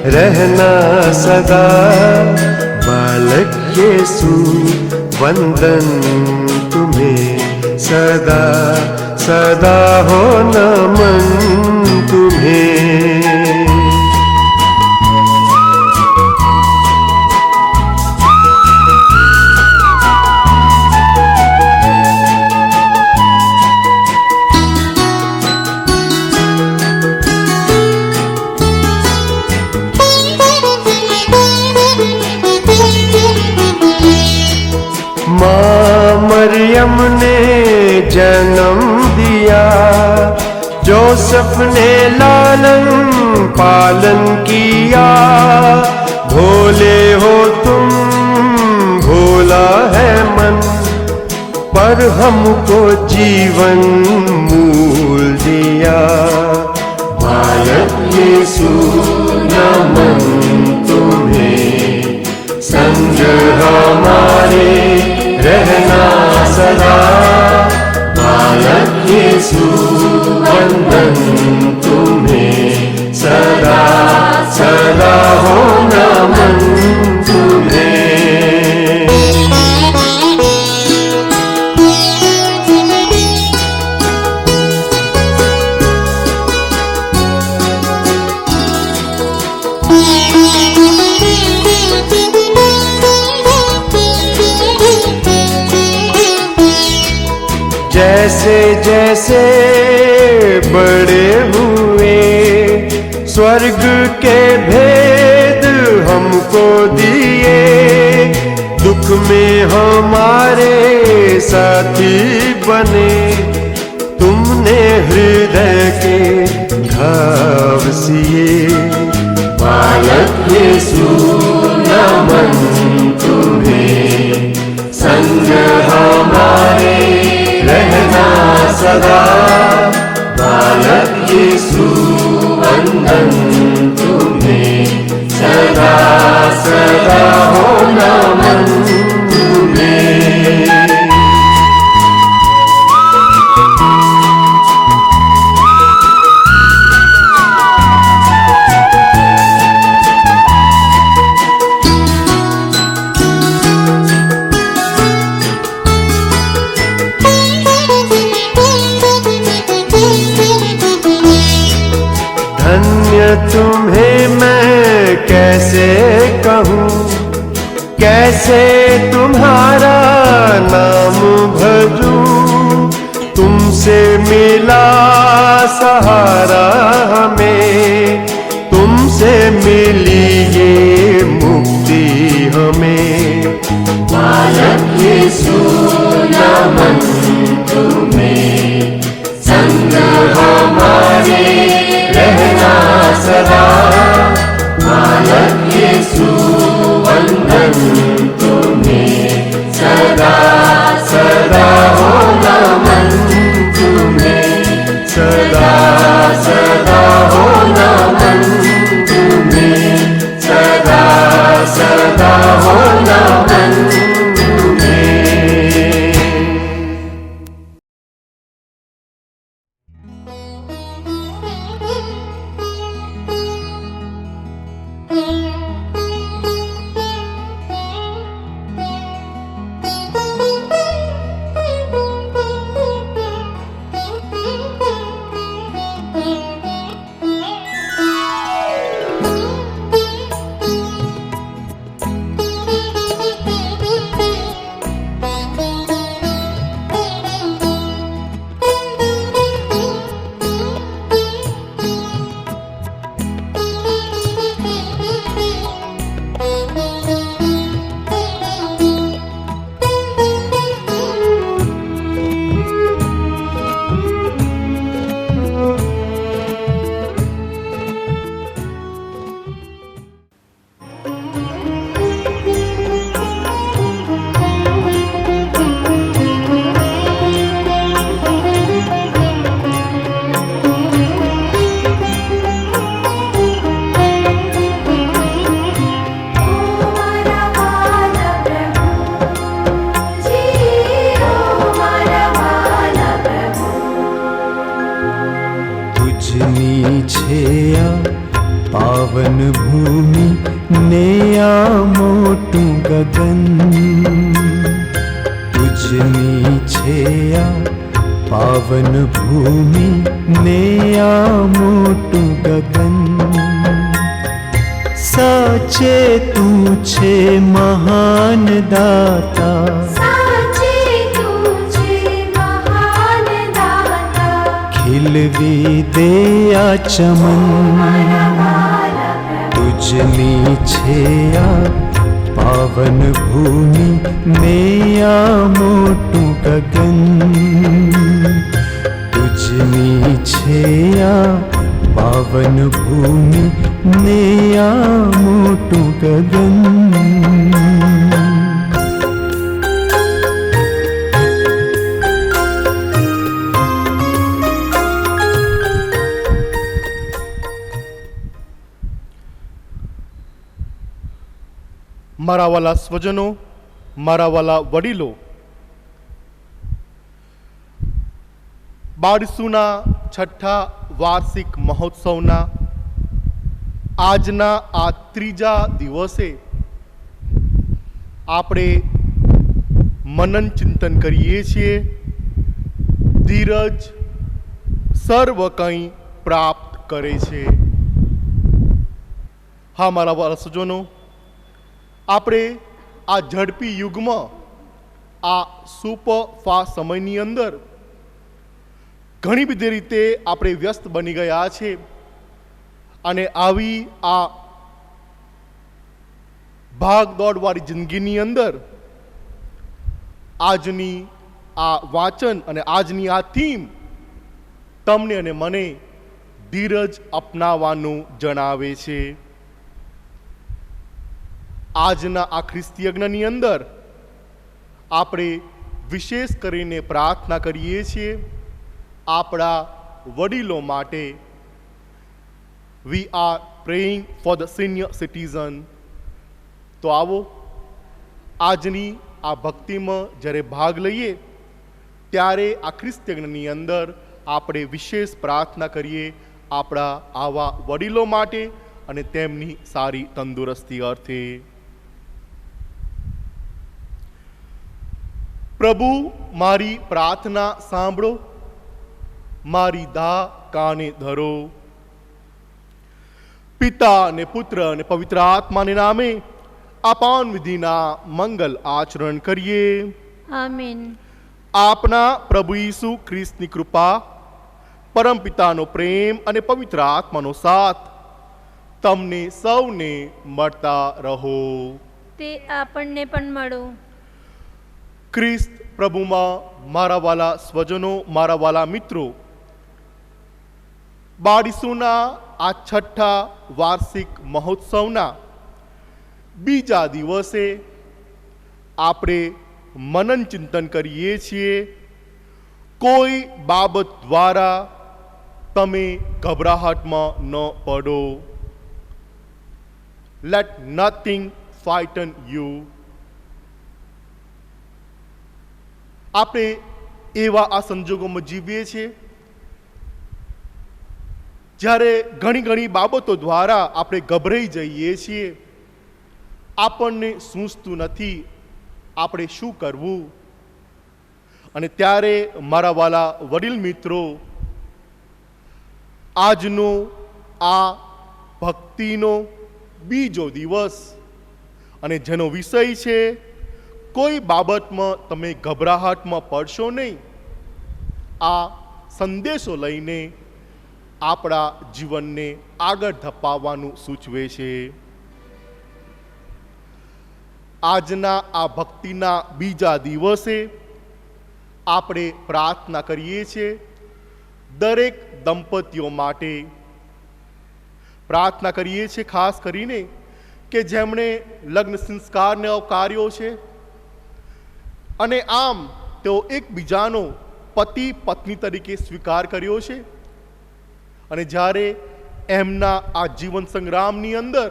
रहना सदा। बालक यीशु वंदन तुम्हें सदा सदा हो नमन तुम्हें। माँ मरियम ने जन्म दिया, जोसेफ ने लालन पालन किया। भोले हो तुम भोला है मन, पर हमको जीवन मूल दिया। बालक यीशु नमन तुम्हें, संग हमारे रहना सदा। बालक यीशु वंदन तुम्हें सदा सदा हो नमन तुम्हें। जैसे जैसे बड़े हुए, स्वर्ग के भेद हमको दिए। दुख में हमारे साथी बने, तुमने हृदय के घाव सिए। बालक यीशु नमन तुम्हें, संग हमारे रहना सदा। बालक यीशु वंदन तुम्हें सदा सदा हो नमन तुम्हें। धन्य तुम्हें मैं कैसे कहूँ, कैसे तुम्हारा नाम भजूं। तुमसे मिला सहारा हमें, तुमसे मिली ये मुक्ति हमें। बालक यीशु नमन तुम्हें, संग हमारे रहना सदा। बालक यीशु वंदन तुम्हें सदा सदा हो नमन तुम्हें, सदा सदा हो नमन तुम्हें, सदा सदा हो नमन तुम्हें। ભૂમિ ને આ મોટું ગગન, તુજની છે આ પાવન ભૂમિ ને આ મોટું ગગન. સાચે તું છે મહાન દાતા, ખીલવી દે આ ચમન, તુજની છે આ પાવન ભૂમિ ને આ મોટું ગગન, તુજની છે આ પાવન ભૂમિ ને આ મોટું ગગન. મારા વાલા સ્વજનો, મારા વાલા વડીલો, બારસુના છઠ્ઠા વાર્ષિક મહોત્સવના આજના આ ત્રીજા દિવસે આપણે મનન ચિંતન કરીએ છીએ. ધીરજ સર્વ કંઈ પ્રાપ્ત કરે છે. હા મારા વાલા સ્વજનો, આપણે આ ઝડપી યુગમાં, આ સુપર ફાસ્ટ સમયની અંદર ઘણી બધી રીતે આપણે વ્યસ્ત બની ગયા છે. અને આવી આ ભાગ દોડવાળી જિંદગીની અંદર આજની આ વાંચન અને આજની આ થીમ તમને અને મને ધીરજ અપનાવવાનું જણાવે છે. આજના આ ખ્રિસ્તી યજ્ઞની અંદર આપણે વિશેષ કરીને પ્રાર્થના કરીએ છીએ આપણા વડીલો માટે. We are praying for the senior citizen. તો આવો આજની આ ભક્તિમાં જ્યારે ભાગ લઈએ ત્યારે આ ખ્રિસ્તી યજ્ઞની અંદર આપણે વિશેષ પ્રાર્થના કરીએ આપણા આવા વડીલો માટે અને તેમની સારી તંદુરસ્તી અર્થે. પ્રભુ મારી પ્રાર્થના સાંભળો, મારી દા કાને ધરો. પિતા ને પુત્ર અને પવિત્ર આત્માને નામે આ પાવન વિધિના મંગલ આચરણ કરીએ. આમીન. આપના પ્રભુ ઈસુ ખ્રિસ્તની કૃપા, પરમ પિતાનો પ્રેમ અને પવિત્ર આત્માનો સાથ તમને સૌને મળતા રહો. તે આપણને પણ મળો. ખ્રિસ્ત પ્રભુમાં મારા વાલા સ્વજનો, મારા વાલા મિત્રો, બારસુના આ છઠ્ઠા વાર્ષિક મહોત્સવના બીજા દિવસે આપણે મનન ચિંતન કરીએ છીએ. કોઈ બાબત દ્વારા તમે ગભરાહટમાં ન પડો. Let nothing frighten you. આપણે એવા આ સંજોગોમાં જીવીએ છીએ જ્યારે ઘણી બાબતો દ્વારા આપણે ગભરાઈ જઈએ છીએ. આપણને સૂઝતું નથી આપણે શું કરવું. અને ત્યારે મારા વાલા વડીલ મિત્રો, આજનો આ ભક્તિનો બીજો દિવસ અને જેનો વિષય છે કોઈ બાબતમાં તમે ગભરાહટમાં પડશો નહીં, આ સંદેશો લઈને આપણા જીવનને આગળ ધપાવવાનું સૂચવે છે. આજના આ ભક્તિના બીજા દિવસે આપણે પ્રાર્થના કરીએ છીએ દરેક દંપતીઓ માટે. પ્રાર્થના કરીએ છીએ ખાસ કરીને કે જેમણે લગ્ન સંસ્કારને અવકાર્યો છે અને આમ તેઓ એકબીજાનો પતિ પત્ની તરીકે સ્વીકાર કર્યો છે. અને જ્યારે એમના આ જીવન સંગ્રામની અંદર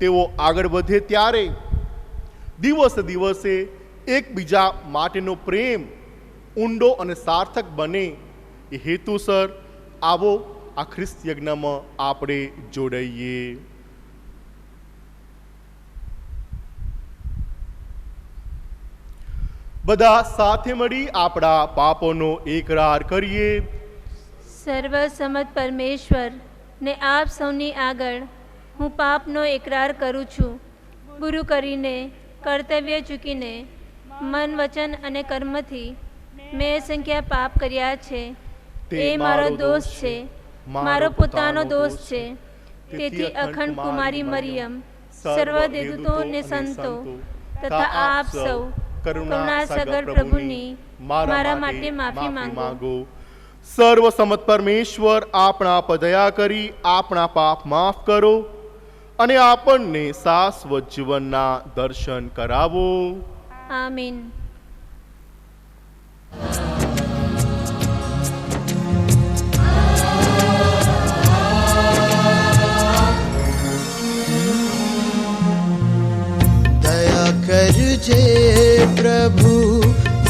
તેઓ આગળ વધે ત્યારે દિવસે દિવસે એકબીજા માટેનો પ્રેમ ઊંડો અને સાર્થક બને એ હેતુસર આવો આ ખ્રિસ્ત યજ્ઞમાં આપણે જોડાઈએ. બધા સાથે મળી આપણા પાપોનો એકરાર કરીએ. સર્વસમત પરમેશ્વર ને આપ સૌની આગળ હું પાપનો એકરાર કરું છું. બુરું કરીને, કર્તવ્ય ચૂકીને, મન વચન અને કર્મથી મેં સંખ્યા પાપ કર્યા છે. એ મારો દોષ છે, મારો પોતાનો દોષ છે. તેથી અખંડ કુમારી મરિયમ, સર્વ દેવદૂતો ને સંતો તથા આપ સૌ કરુણા સગર પ્રભુની મારા માટે માફી માંગો. સર્વ સમત પરમેશ્વર આપણા પર દયા કરી આપણા પાપ માફ કરો અને આપણને શાશ્વત જીવનના દર્શન કરાવો. આમીન. દયા કરજે પ્રભુ,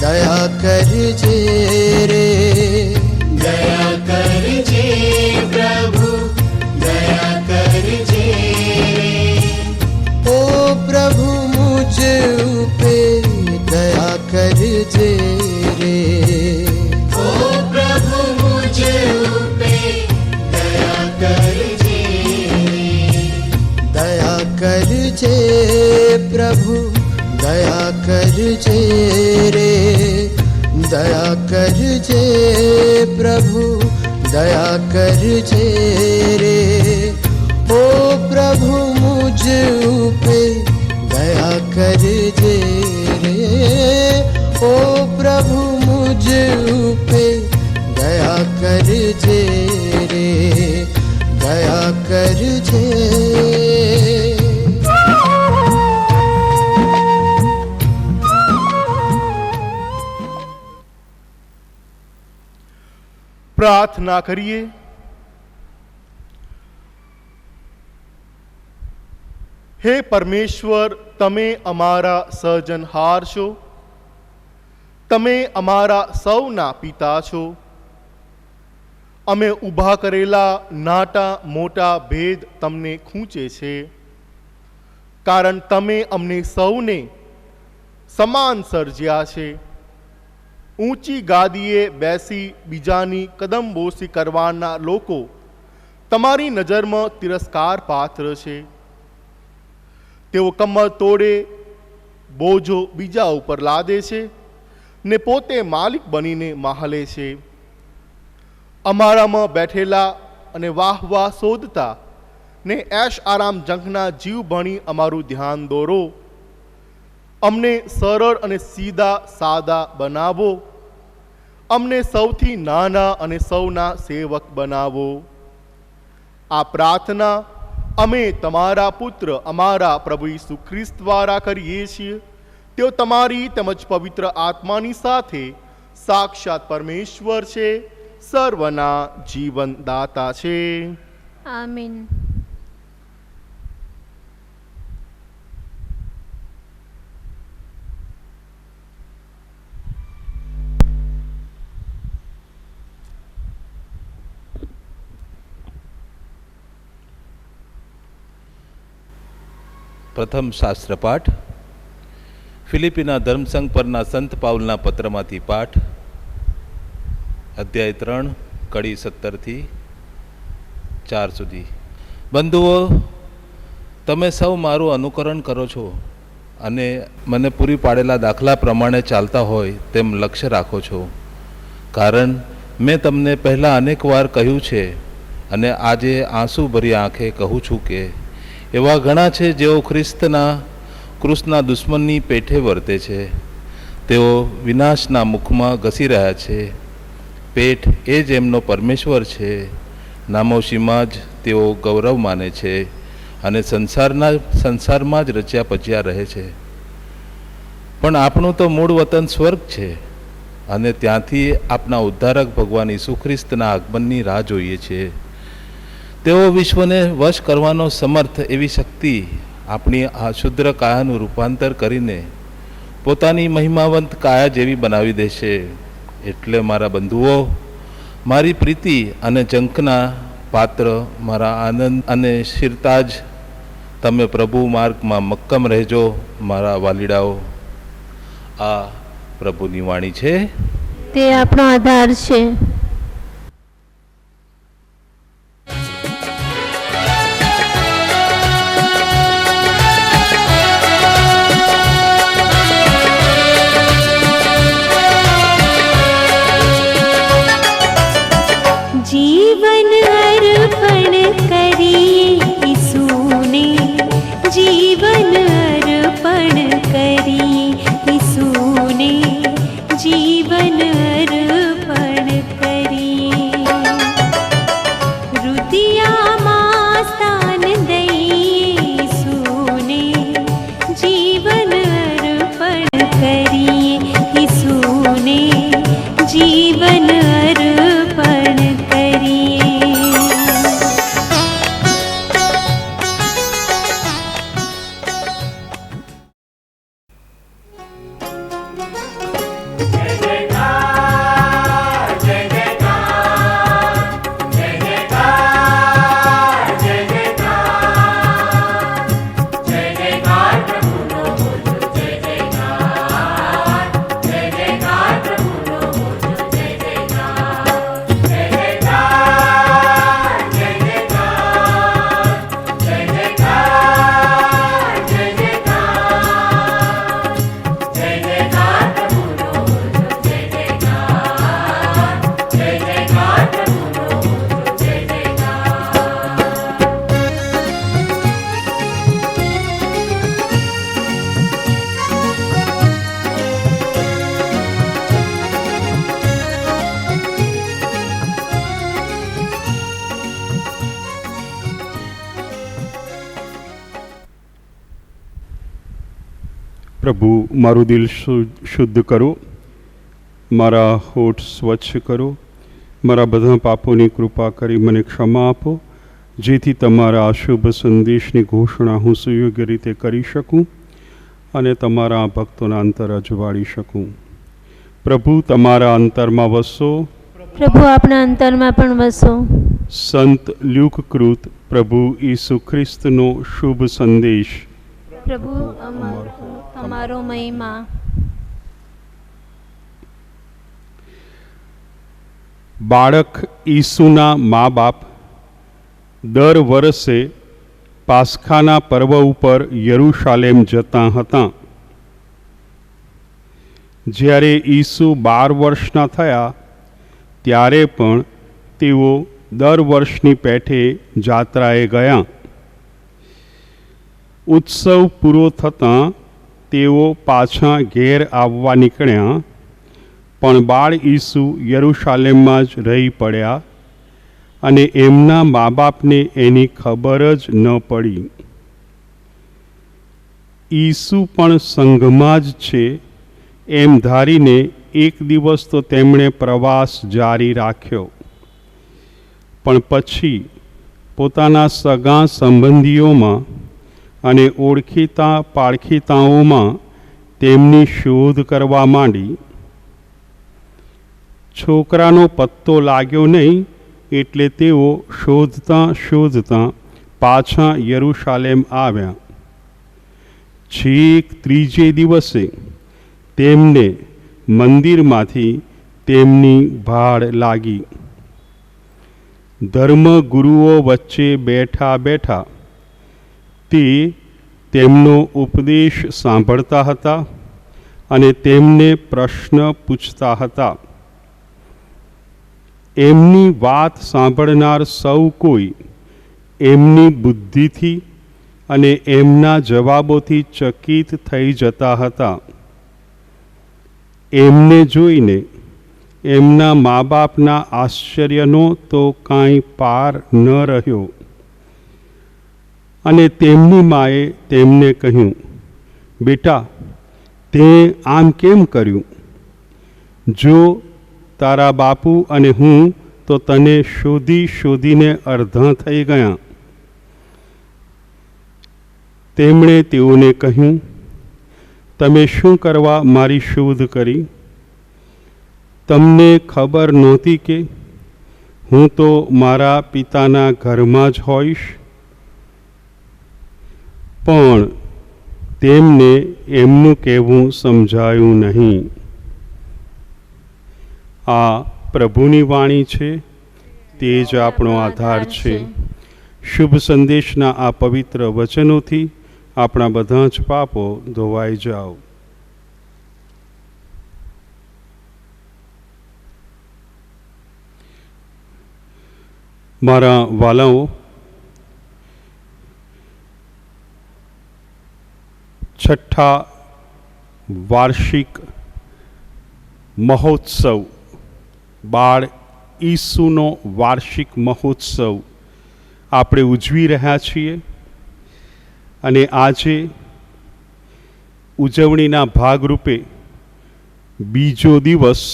દયા કરજે રે. દયા કરજે પ્રભુ, દયા કરજે રે. ઓ પ્રભુ મુझ ઉપે દયા કરજે રે. ઓ પ્રભુ મુझ ઉપે દયા કરજે રે. દયા કરજે પ્રભુ, દયા કરજે રે. દયા કરજે પ્રભુ, દયા કરજે રે. ઓ પ્રભુ મુझ ઉપે દયા કરજે રે. ઓ પ્રભુ મુझ ઉપે દયા કરજે રે. દયા કરજે. પ્રાર્થના કરીએ. હે પરમેશ્વર, તમે અમારા સર્જનહાર છો. તમે અમારા સૌના પિતા છો. અમે ઊભા કરેલા નાટા મોટા ભેદ તમને ખૂંચે છે, કારણ તમે અમને સૌને સમાન સર્જ્યા છે. ઊંચી ગાદીએ બેસી બીજાની કદમબોસી કરવાના લોકો તમારી નજરમાં તિરસ્કાર પાત્ર છે. તેઓ કમર તોડે બોજો બીજા ઉપર લાદે છે ને પોતે માલિક બનીને માહલે છે. અમારામાં બેઠેલા અને વાહ વાહ શોધતા ને એશ આરામ જંખના જીવ ભણી અમારું ધ્યાન દોરો. અમને સરળ અને સીધા સાદા બનાવો. અમને સૌથી નાના અને સૌના સેવક બનાવો. આ પ્રાર્થના અમે તમારા પુત્ર અમારા પ્રભુ ઈસુ ખ્રિસ્ત દ્વારા કરીએ છીએ. તેઓ તમારી તેમજ પવિત્ર આત્માની સાથે સાક્ષાત પરમેશ્વર છે, સર્વના જીવનદાતા છે. આમીન. પ્રથમ શાસ્ત્રપાઠ ફિલિપીના ધર્મસંઘ પરના સંત પાઉલના પત્રમાંથી પાઠ, અધ્યાય 3 કડી 17 થી 4 સુધી. બંધુઓ, તમે સૌ મારું અનુકરણ કરો છો અને મને પૂરી પાડેલા દાખલા પ્રમાણે ચાલતા હોય તેમ લક્ષ્ય રાખો છો. કારણ મેં તમને પહેલાં અનેક વાર કહ્યું છે અને આજે આંસુ ભરી આંખે કહું છું કે એવા ઘણા છે જેઓ ખ્રિસ્તના ક્રૂસના દુશ્મનની પેઠે વર્તે છે. તેઓ વિનાશના મુખમાં ઘસી રહ્યા છે. પેઠ એ જ એમનો પરમેશ્વર છે. નામોશીમાં જ તેઓ ગૌરવ માને છે અને સંસારમાં જ રચ્યા પચ્યા રહે છે. પણ આપણું તો મૂળ વતન સ્વર્ગ છે અને ત્યાંથી આપના ઉદ્ધારક ભગવાન ઈસુ ખ્રિસ્તના આગમનની રાહ જોઈએ છીએ. તેઓ વિશ્વને વશ કરવાનો સમર્થ એવી શક્તિ આપણી આ શુદ્ર કાયાનું રૂપાંતર કરીને પોતાની મહિમાવંત કાયા જેવી બનાવી દેશે. એટલે મારા બંધુઓ, મારી પ્રીતિ અને જંખના પાત્ર, મારા આનંદ અને શિરતાજ, તમે પ્રભુ માર્ગમાં મક્કમ રહેજો મારા વાલીડાઓ. આ પ્રભુની વાણી છે. તે આપણો આધાર છે. जीवन अर्पण करिए ईसूने, जीवन अर्पण करिए ईसूने, जीवन अर्पण करिए. हृदयाમાં સ્થાન દઈએ ઈસુને, જીવન અર્પણ કરીએ ઈસુને, જીવન અર્પણ કરીએ. પ્રભુ મારું દિલ શુદ્ધ કરો, મારા હોઠ સ્વચ્છ કરો, મારા બધા પાપોની કૃપા કરી મને ક્ષમા આપો, જેથી તમારા અશુભ સંદેશની ઘોષણા હું સુયોગ્ય રીતે કરી શકું અને તમારા ભક્તોના અંતર અજવાળી શકું. પ્રભુ તમારા અંતરમાં વસો. પ્રભુ આપણા અંતરમાં પણ વસો. સંત લ્યુકકૃત પ્રભુ ઈસુ ખ્રિસ્તનો શુભ સંદેશ. પ્રભુ તમારો મહિમા. બાળક ઈસુના મા બાપ દર વર્ષે પાસ્ખાના પર્વ ઉપર યરુશાલેમ જતાં હતાં. જ્યારે ઈસુ 12 વર્ષના થયા ત્યારે પણ તેઓ દર વર્ષની પેઠે જાત્રાએ ગયા. ઉત્સવ પૂરો થતાં તેઓ પાછા ઘેર આવવા નીકળ્યા, પણ બાળ ઈસુ યરુશાલેમમાં જ રહી પડ્યા અને એમના મા બાપને એની ખબર જ ન પડી. ઈસુ પણ સંઘમાં જ છે એમ ધારીને એક દિવસ તો તેમણે પ્રવાસ જારી રાખ્યો, પણ પછી પોતાના સગા સંબંધીઓમાં અને ઓળખીતા પાળખીતાઓમાં તેમની શોધ કરવા માંડી. છોકરાનો પત્તો લાગ્યો નહીં એટલે તેઓ શોધતાં શોધતાં પાછા યરુશાલેમ આવ્યા. છેક ત્રીજે દિવસે તેમને મંદિરમાંથી તેમની ભાળ લાગી. ધર્મગુરુઓ વચ્ચે બેઠા બેઠા તે તેમનો ઉપદેશ સાંભળતા હતા અને તેમને પ્રશ્ન પૂછતા હતા. એમની વાત સાંભળનાર સૌ કોઈ એમની બુદ્ધિથી અને એમના જવાબોથી ચકિત થઈ જતા હતા. એમને જોઈને એમના મા બાપના આશ્ચર્યનો તો કાંઈ પાર ન રહ્યો અને તેમની માએ તેમને કહ્યું, બેટા, તે આમ કેમ કર્યું? જો તારા બાપુ અને હું તો તને શોધી શોધીને અડધા થઈ ગયા. તેમણે તેઓને કહ્યું, તમે શું કરવા મારી શોધ કરી? તમને ખબર નહોતી કે હું તો મારા પિતાના ઘરમાં જ હોઈશ? પણ તેમને એમનું કહેવું સમજાયું નહીં. આ પ્રભુની વાણી છે, તે જ આપણો આધાર છે. શુભ સંદેશના આ પવિત્ર વચનોથી આપણા બધા જ પાપો ધોવાઈ જાઓ. મારા વાલાઓ, છઠ્ઠા વાર્ષિક મહોત્સવ, બાળ ઈસુનો વાર્ષિક મહોત્સવ આપણે ઉજવી રહ્યા છીએ. અને આજે ઉજવણીના ભાગરૂપે બીજો દિવસ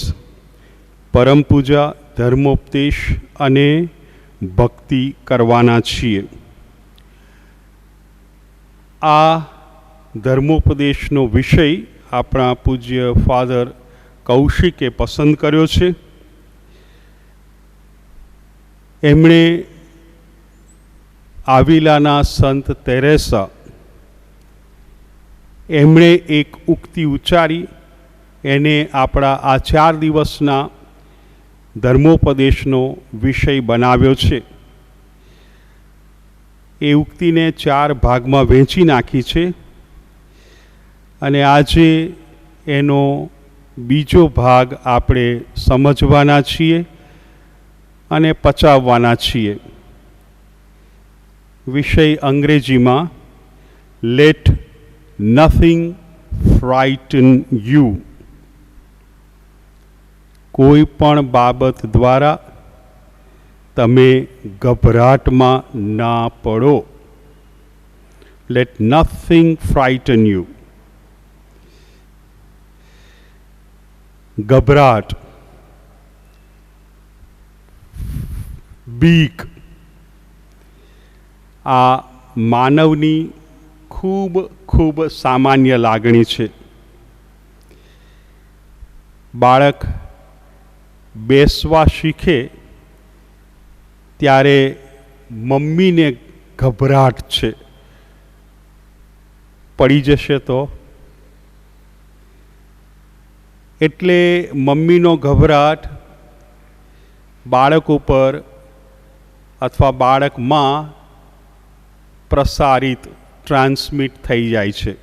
પરમ પૂજા, ધર્મોપદેશ અને ભક્તિ કરવાના છીએ. આ ધર્મોપદેશનો વિષય આપણા પૂજ્ય ફાધર કૌશિકે પસંદ કર્યો છે. એમણે આવિલાના સંત તેરેસા એમણે એક ઉક્તિ ઉચ્ચારી, એને આપણા આ 4 દિવસના ધર્મોપદેશનો વિષય બનાવ્યો છે. એ ઉક્તિને 4 ભાગમાં વહેંચી નાખી છે અને આજે એનો બીજો ભાગ આપણે સમજવાના છીએ અને પચાવવાના છીએ. વિષય અંગ્રેજીમાં લેટ નથિંગ ફ્રાઇટન યુ. કોઈ પણ બાબત દ્વારા તમે ગભરાટમાં ના પડો. Let nothing frighten you. ગભરાટ, બીક, આ માનવની ખૂબ ખૂબ સામાન્ય લાગણી છે. બાળક બેસવા શીખે ત્યારે મમ્મીને ગભરાટ છે, પડી જશે તો. એટલે મમ્મીનો ગભરાટ બાળક ઉપર અથવા બાળકમાં પ્રસારિત, ટ્રાન્સમિટ થઈ જાય છે.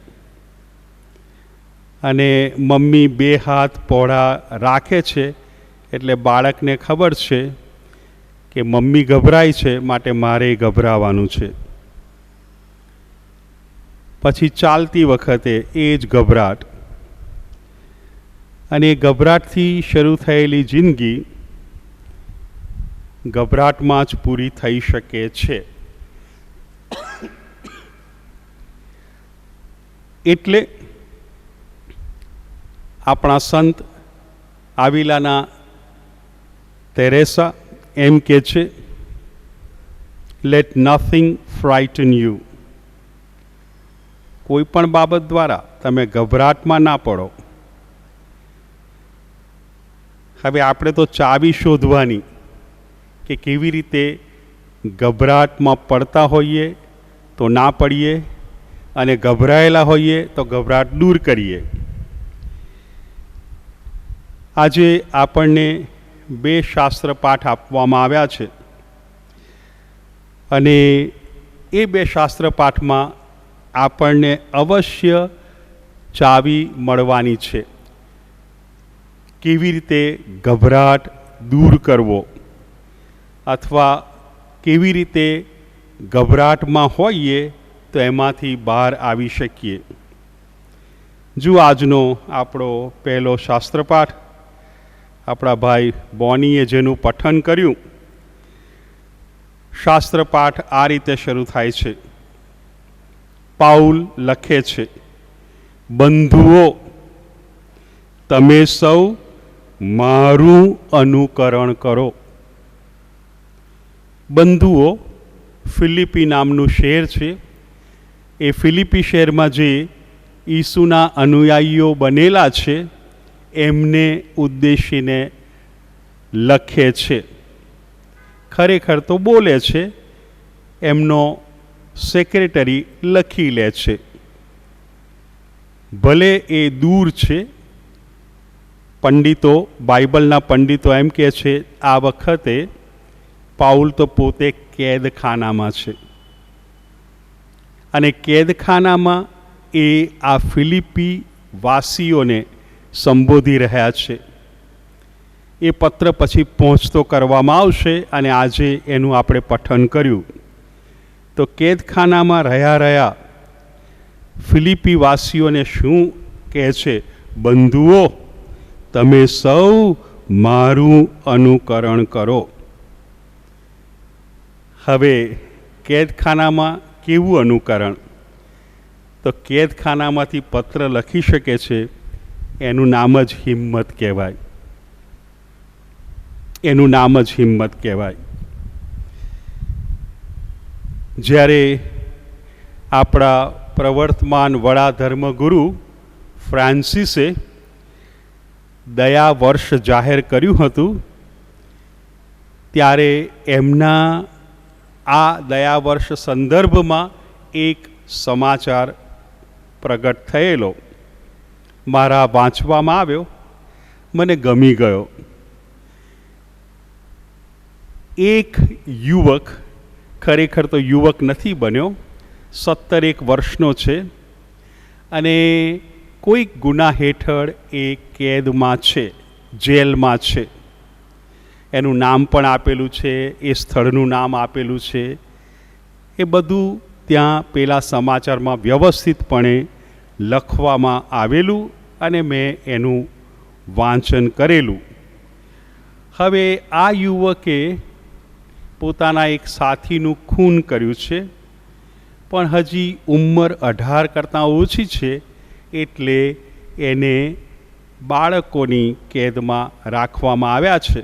અને મમ્મી 2 હાથ પહોળા રાખે છે એટલે બાળકને ખબર છે કે મમ્મી ગભરાય છે, માટે મારે ગભરાવાનું છે. પછી ચાલતી વખતે એ જ ગભરાટ, અને એ ગભરાટથી શરૂ થયેલી જિંદગી ગભરાટમાં જ પૂરી થઈ શકે છે. એટલે આપણા સંત આવિલાના તેરેસા એમ કહે છે, લેટ નથિંગ ફ્રાઇટન યુ. કોઈ પણ બાબત દ્વારા તમે ગભરાટમાં ના પડો. હવે આપણે તો ચાવી શોધવાની કે કેવી રીતે ગભરાટમાં પડતા હોઈએ તો ના પડીએ, અને ગભરાયેલા હોઈએ તો ગભરાટ દૂર કરીએ. આજે આપણને 2 શાસ્ત્ર પાઠ આપવામાં આવ્યા છે અને એ 2 શાસ્ત્ર પાઠમાં આપણને અવશ્ય ચાવી મળવાની છે. કેવી રીતે ગભરાટ દૂર કરવો, અથવા કેવી રીતે ગભરાટમાં હોઈએ તો એમાંથી બહાર આવી શકીએ. જો આજનો આપણો પહેલો શાસ્ત્રપાઠ આપણા ભાઈ બોનીએ જેનું પઠન કર્યું, શાસ્ત્રપાઠ આ રીતે શરૂ થાય છે. પાઉલ લખે છે, બંધુઓ, તમે સૌ મારું અનુકરણ કરો. બંધુઓ ફિલિપી નામનું શહેર છે. એ ફિલિપી શહેરમાં જે ઈસુના અનુયાયીઓ બનેલા છે એમને ઉદ્દેશીને લખે છે. ખરેખર તો બોલે છે, એમનો સેક્રેટરી લખી લે છે. ભલે એ દૂર છે પંડિતો, બાઇબલના પંડિતો એમ કહે છે આ વખતે પાઉલ તો પોતે કેદખાનામાં છે અને કેદખાનામાં એ આ ફિલિપી વાસીઓને સંબોધી રહ્યા છે. એ પત્ર પછી પહોંચતો કરવામાં આવશે અને આજે એનું આપણે પઠન કર્યું. તો કેદખાનામાં રહ્યા ફિલિપી વાસીઓને શું કહે છે? બંધુઓ, તમે સૌ મારું અનુકરણ કરો. હવે કેદખાનામાં કેવું અનુકરણ? તો કેદખાનામાંથી પત્ર લખી શકે છે એનું નામ જ હિંમત કહેવાય. એનું નામ જ હિંમત કહેવાય. જ્યારે આપણા પ્રવર્તમાન વડા ધર્મગુરુ ફ્રાન્સિસે દયા વર્ષ જાહેર કર્યું હતું, ત્યારે એમના આ દયા વર્ષ સંદર્ભમાં એક સમાચાર પ્રગટ થયેલો મારા વાંચવામાં આવ્યો, મને ગમી ગયો. એક યુવક, ખરેખર તો યુવક નથી બન્યો, 17 વર્ષનો છે અને કોઈક ગુના હેઠળ એ કેદમાં છે, જેલમાં છે. એનું નામ પણ આપેલું છે, એ સ્થળનું નામ આપેલું છે. એ બધું ત્યાં પેલા સમાચારમાં વ્યવસ્થિતપણે લખવામાં આવેલું અને મેં એનું વાંચન કરેલું. હવે આ યુવકે પોતાના એક સાથીનું ખૂન કર્યું છે, પણ હજી ઉંમર 18 કરતાં ઓછી છે, એટલે એને બાળકોની કેદમાં રાખવામાં આવ્યા છે.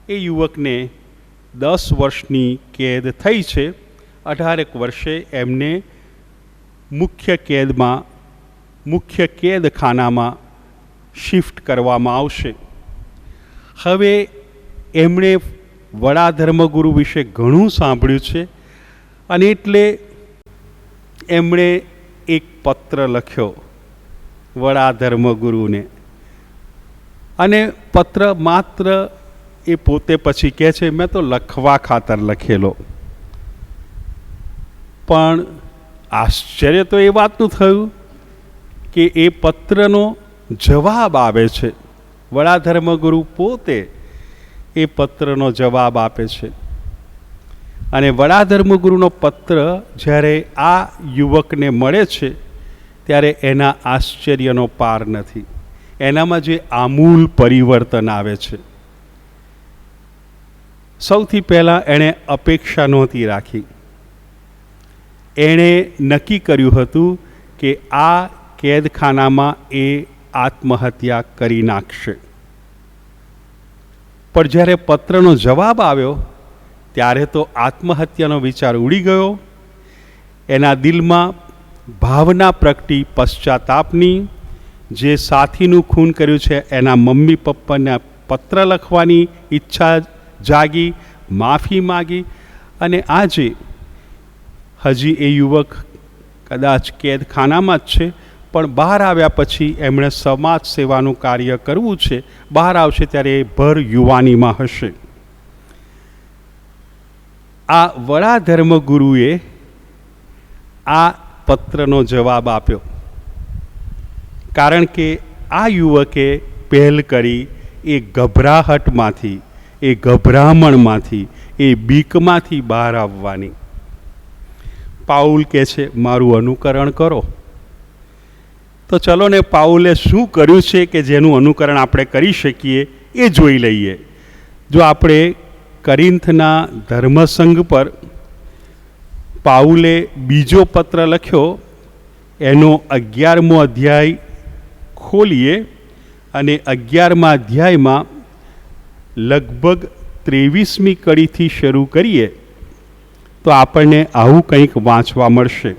એ યુવકને 10 વર્ષની કેદ થઈ છે. 18 વર્ષે એમને મુખ્ય કેદખાનામાં શિફ્ટ કરવામાં આવશે. હવે એમણે વડા ધર્મગુરુ વિશે ઘણું સાંભળ્યું છે અને એટલે એમણે એક પત્ર લખ્યો વડા ધર્મગુરુને. અને પત્ર માત્ર એ પોતે પછી કહે છે મેં તો લખવા ખાતર લખેલો. પણ આશ્ચર્ય તો એ વાતનું થયું કે એ પત્રનો જવાબ આવે છે. વડા ધર્મગુરુ પોતે એ પત્રનો જવાબ આપે છે. અને વડા ધર્મગુરુનો પત્ર જ્યારે આ યુવકને મળે છે ત્યારે એના આશ્ચર્યનો પાર નથી. એનામાં જે આમૂલ પરિવર્તન આવે છે. સૌથી પહેલાં એણે અપેક્ષા નહોતી રાખી. એણે નક્કી કર્યું હતું કે આ કેદખાનામાં એ આત્મહત્યા કરી નાખશે. પણ જ્યારે પત્રનો જવાબ આવ્યો ત્યારે તો આત્મહત્યાનો વિચાર ઉડી ગયો. એના દિલમાં ભાવના પ્રગટી પશ્ચાતાપની. જે સાથીનું ખૂન કર્યું છે એના મમ્મી પપ્પાને પત્ર લખવાની ઈચ્છા જાગી, માફી માગી. અને આજે હજી એ યુવક કદાચ કેદખાનામાં જ છે, પણ બહાર આવ્યા પછી એમણે સમાજ સેવાનું કાર્ય કરવું છે. બહાર આવશે ત્યારે એ ભર યુવાનીમાં હશે. આ વડા ધર્મગુરુએ આ પત્રનો જવાબ આપ્યો, કારણ કે આ યુવકે પહેલ કરી એ ગભરાહટમાંથી, એ ગભરામણમાંથી, એ બીકમાંથી બહાર આવવાની. પાઉલ કહે છે મારું અનુકરણ કરો. તો ચલો ને પાઉલે શું કર્યું છે કે જેનું અનુકરણ આપણે કરી શકીએ એ જોઈ લઈએ. જો આપણે કરિન્થના ધર્મસંઘ પર પાઉલે બીજો પત્ર લખ્યો એનો 11મો અધ્યાય ખોલીએ અને 11મા અધ્યાયમાં લગભગ 23મી કડીથી શરૂ કરીએ તો આપણને આવું કંઈક વાંચવા મળશે.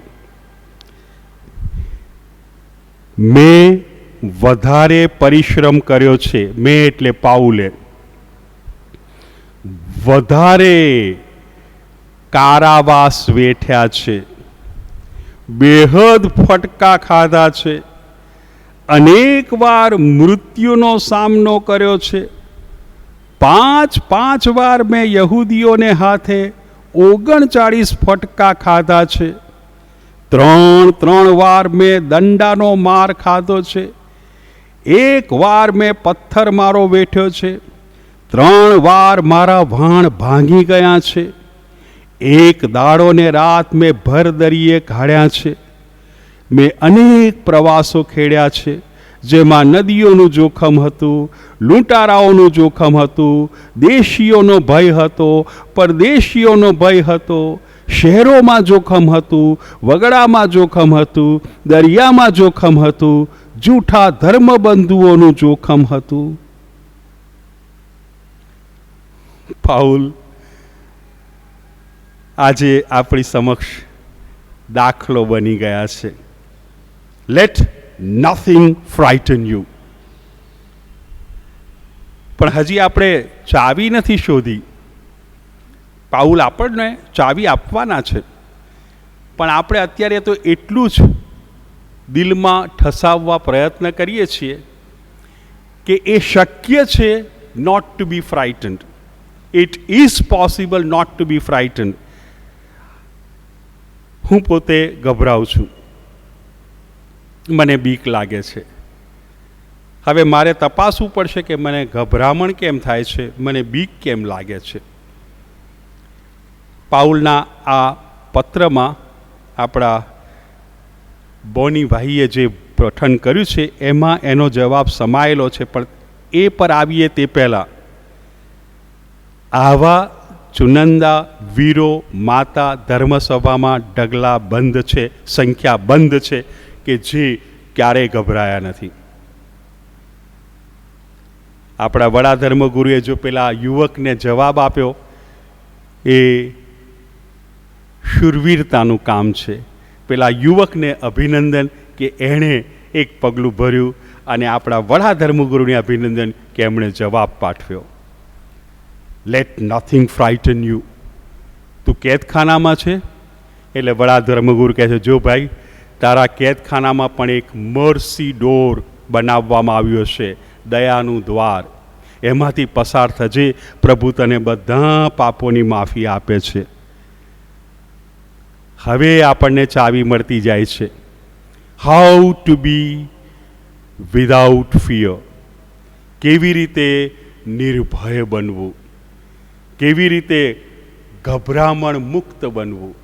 મેં વધારે પરિશ્રમ કર્યો છે. મેં એટલે પાઉલે વધારે કારાવાસ વેઠ્યા છે, બેહદ ફટકા ખાધા છે અનેક વાર મૃત્યુનો સામનો કર્યો છે. 5 વાર મેં યહૂદીઓને હાથે 39 ફટકા ખાધા છે. 3 વાર મેં દંડાનો માર ખાધો છે. 1 વાર મેં પથ્થર મારો વેઠ્યો છે. 3 વાર મારા વાણ ભાંગી ગયા છે. 1 દાડો ને રાત મેં ભર દરિયે કાઢ્યા છે. મેં અનેક પ્રવાસો ખેડ્યા છે, જેમાં નદીઓનું જોખમ હતું, લૂંટારાઓનું જોખમ હતું, દેશીઓનો ભય હતો, પરદેશીઓનો ભય હતો, શહેરોમાં જોખમ હતું, વગડામાં જોખમ હતું, દરિયામાં જોખમ હતું, જૂઠા ધર્મબંધુઓનું જોખમ હતું. પાઉલ આજે આપણી સમક્ષ દાખલો બની ગયા છે. Let nothing frighten you. પણ હજી આપણે ચાવી નથી શોધી. પાઉલ આપણને ચાવી આપવાના છે, પણ આપણે અત્યારે તો એટલું જ દિલમાં ઠસાવવા પ્રયત્ન કરીએ છીએ કે એ શક્ય છે not to be frightened. It is possible not to be frightened. હું પોતે ગભરાઉં છું, મને બીક લાગે છે. હવે મારે તપાસવું પડશે કે મને ગભરામણ કેમ થાય છે, મને બીક કેમ લાગે છે. પાઉલના આ પત્રમાં આપણા બોની ભાઈએ જે પઠન કર્યું છે એમાં એનો જવાબ સમાયેલો છે. પણ એ પર આવીએ તે પહેલાં આવા ચુનંદા વીરો માતા ધર્મસભામાં ઢગલા બંધ છે, સંખ્યા બંધ છે કે જે ક્યારેય ગભરાયા નથી. આપણા વડા ધર્મગુરુએ જો પેલા યુવકને જવાબ આપ્યો એ શૂરવીરતાનું કામ છે. પેલા યુવકને અભિનંદન કે એણે એક પગલું ભર્યું, અને આપણા વડા ધર્મગુરુને અભિનંદન કે એમણે જવાબ પાઠવ્યો. Let nothing frighten you. તું કેદખાનામાં છે એટલે વડા ધર્મગુરુ કહે છે, જો ભાઈ તારા કેદખાનામાં પણ એક મર્સી ડોર બનાવવામાં આવ્યો છે, દયાનું દ્વાર. એમાંથી પસાર થજે, પ્રભુ તને બધા પાપોની માફી આપે છે. હવે આપણને ચાવી મળતી જાય છે. How to be without fear. કેવી રીતે નિર્ભય બનવું, કેવી રીતે ગભરામણ મુક્ત બનવું.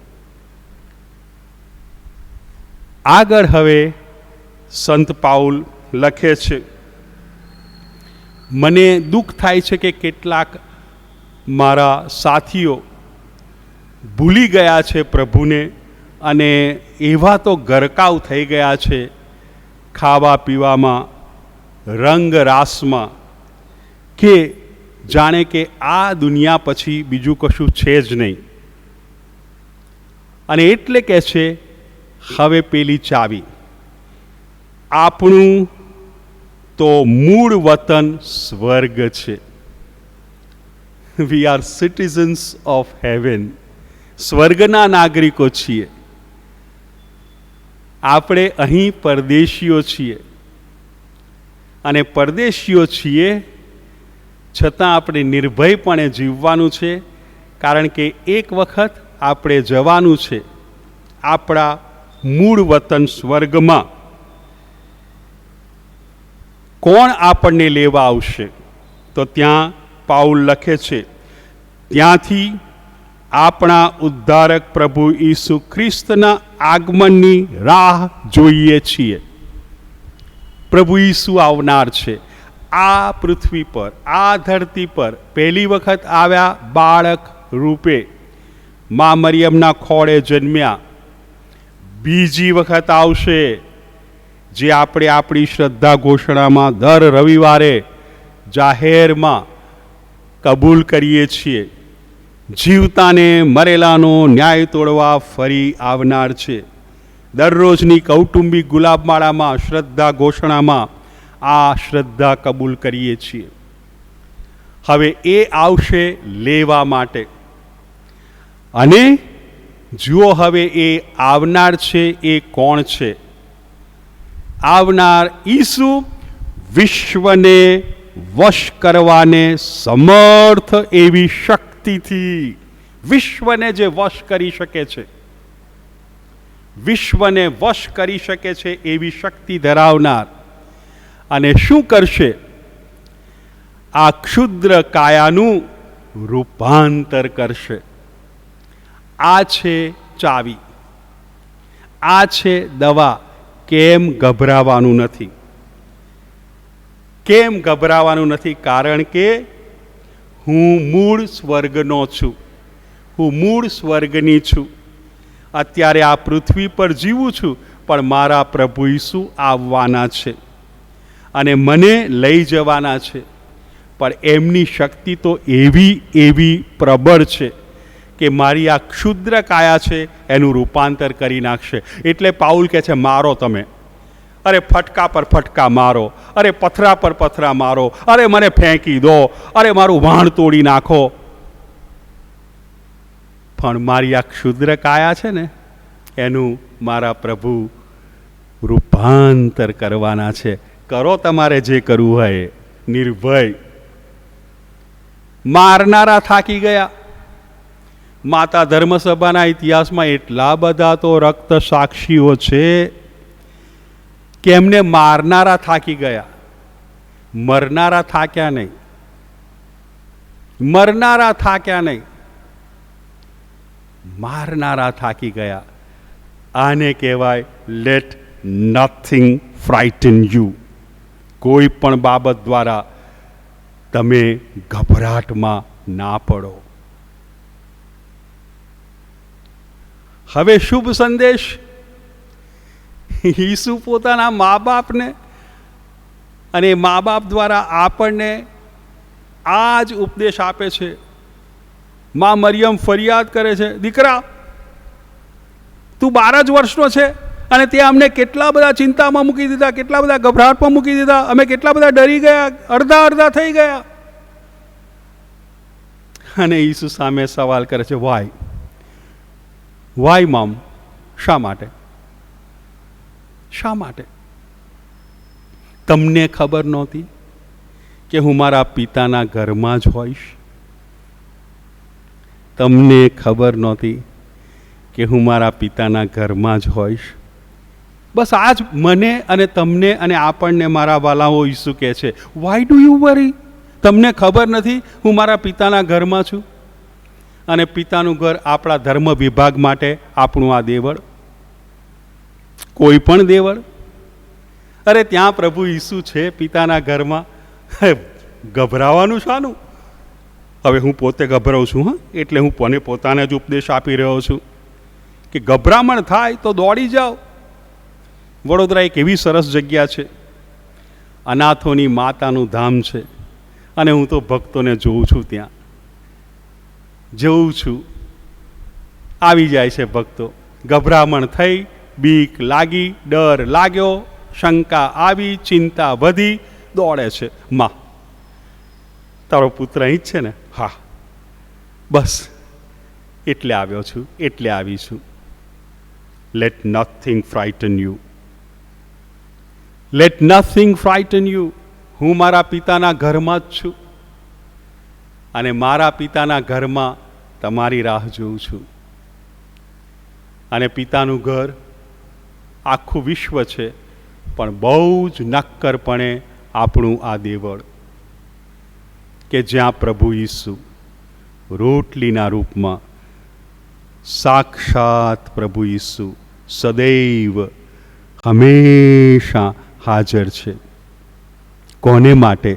આગળ હવે સંત પાઉલ લખે છે, મને દુઃખ થાય છે કે કેટલાક મારા સાથીઓ ભૂલી ગયા છે પ્રભુને, અને એવા તો ગરકાવ થઈ ગયા છે ખાવા પીવામાં, રંગ રાસમાં, કે જાણે કે આ દુનિયા પછી બીજું કશું છે જ નહીં. અને એટલે કહે છે હવે પેલી ચાવી, આપણું તો મૂળ વતન સ્વર્ગ છે. We are citizens of heaven. સ્વર્ગના નાગરિકો છીએ. આપણે અહીં પરદેશીઓ છીએ, અને પરદેશીઓ છીએ છતાં આપણે નિર્ભયપણે જીવવાનું છે, કારણ કે એક વખત આપણે જવાનું છે આપણા મૂળ વતન સ્વર્ગમાં. કોણ આપણને લેવા આવશે? તો ત્યાં પાઉલ લખે છે, ત્યાંથી આપણા ઉદ્ધારક પ્રભુ ઈસુ ખ્રિસ્તના આગમનની રાહ જોઈએ છીએ. પ્રભુ ઈસુ આવનાર છે. આ પૃથ્વી પર, આ ધરતી પર પહેલી વખત આવ્યા બાળક રૂપે, મા મરિયમના ખોળે જન્મ્યા. બીજી વખત આવશે, જે આપણે આપણી શ્રદ્ધા ઘોષણામાં દર રવિવારે જાહેરમાં કબૂલ કરીએ છીએ. જીવતાને મરેલાનો ન્યાય તોડવા ફરી આવનાર છે. દરરોજની કૌટુંબિક ગુલાબમાળામાં શ્રદ્ધા ઘોષણામાં આ શ્રદ્ધા કબૂલ કરીએ છીએ. હવે એ આવશે લેવા માટે, અને જુઓ હવે એ આવનાર છે એ કોણ છે? આવનાર ઈસુ વિશ્વને વશ કરવાને સમર્થ એવી શક્તિથી, વિશ્વને જે વશ કરી શકે છે, વિશ્વને વશ કરી શકે છે એવી શક્તિ ધરાવનાર, અને શું કરશે? આ ક્ષુદ્ર કાયાનું રૂપાંતર કરશે. આ છે ચાવી, આ છે દવા. કેમ ગભરાવાનું નથી? કેમ ગભરાવાનું નથી? કારણ કે હું મૂળ સ્વર્ગનો છું, હું મૂળ સ્વર્ગની છું. અત્યારે આ પૃથ્વી પર જીવું છું, પણ મારા પ્રભુ ઈસુ આવવાના છે અને મને લઈ જવાના છે. પણ એમની શક્તિ તો એવી પ્રબળ છે કે મારી આ ક્ષુદ્ર કાયા છે એનું રૂપાંતર કરી નાખશે. એટલે પાઉલ કહે છે, મારો તમે, અરે ફટકા પર ફટકા મારો, અરે પથરા પર પથરા મારો, અરે મને ફેંકી દો, અરે મારું વાણ તોડી નાખો. પણ મારી આ ક્ષુદ્ર કાયા છે ને, એનું મારા પ્રભુ રૂપાંતર કરવાના છે. કરો તમારે જે કરવું હોય, નિર્ભય. મારનારા થાકી ગયા. માતા ધર્મસભાના ઇતિહાસમાં એટલા બધા તો રક્ત સાક્ષીઓ છે કે એમને મારનારા થાકી ગયા, મરનારા થાક્યા નહીં. મરનારા થાક્યા નહીં, મારનારા થાકી ગયા. આને કહેવાય લેટ નથિંગ ફ્રાઇટન યુ. કોઈ પણ બાબત દ્વારા તમે ગભરાટમાં ના પડો. હવે શુભ સંદેશ ઈસુ પોતાના મા બાપને અને મા બાપ દ્વારા આપણને આ જ ઉપદેશ આપે છે. મા મરિયમ ફરિયાદ કરે છે, દીકરા તું 12 જ વર્ષનો છે અને તે અમને કેટલા બધા ચિંતામાં મૂકી દીધા, કેટલા બધા ગભરાટમાં મૂકી દીધા, અમે કેટલા બધા ડરી ગયા, અડધા થઈ ગયા. અને ઈસુ સામે સવાલ કરે છે, વાય મમ? શા માટે? શા માટે? તમને ખબર નહોતી કે હું મારા પિતાના ઘરમાં જ હોઈશ? તમને ખબર નહોતી કે હું મારા પિતાના ઘરમાં જ હોઈશ? બસ આ જ મને અને તમને અને આપણને મારા વાલાઓ ઈસુ કહે છે, વાય ડુ યુ વરી? તમને ખબર નથી હું મારા પિતાના ઘરમાં છું? અને પિતાનું ઘર આપણા ધર્મ વિભાગ માટે આપણું આ દેવળ, કોઈ પણ દેવળ. અરે ત્યાં પ્રભુ ઈસુ છે પિતાના ઘરમાં, ગભરાવાનું શાનું? હવે હું પોતે ગભરાઉં છું, એટલે હું પોતાને જ ઉપદેશ આપી રહ્યો છું કે ગભરામણ થાય તો દોડી જાઓ. વડોદરા એક એવી સરસ જગ્યા છે, અનાથોની માતાનું ધામ છે, અને હું તો ભક્તોને જોઉં છું, ત્યાં જોઉં છું, આવી જાય છે ભક્તો. ગભરામણ થઈ, બીક લાગી, ડર લાગ્યો, શંકા આવી, ચિંતા વધી, દોડે છે. માં, તારો પુત્ર અહીં જ છે ને? હા, બસ એટલે આવ્યો છું, એટલે આવી છું. Let nothing frighten you. Let nothing frighten you. હું મારા પિતાના ઘરમાં જ છું અને મારા પિતાના ઘરમાં તમારી રાહ જોઉં છું. અને પિતાનું ઘર આખું વિશ્વ છે, પણ બહુ જ નક્કરપણે આપણું આ દેવળ, કે જ્યાં પ્રભુ ઈસુ રોટલીના રૂપમાં, સાક્ષાત પ્રભુ ઈસુ સદૈવ હંમેશા હાજર છે. કોને માટે?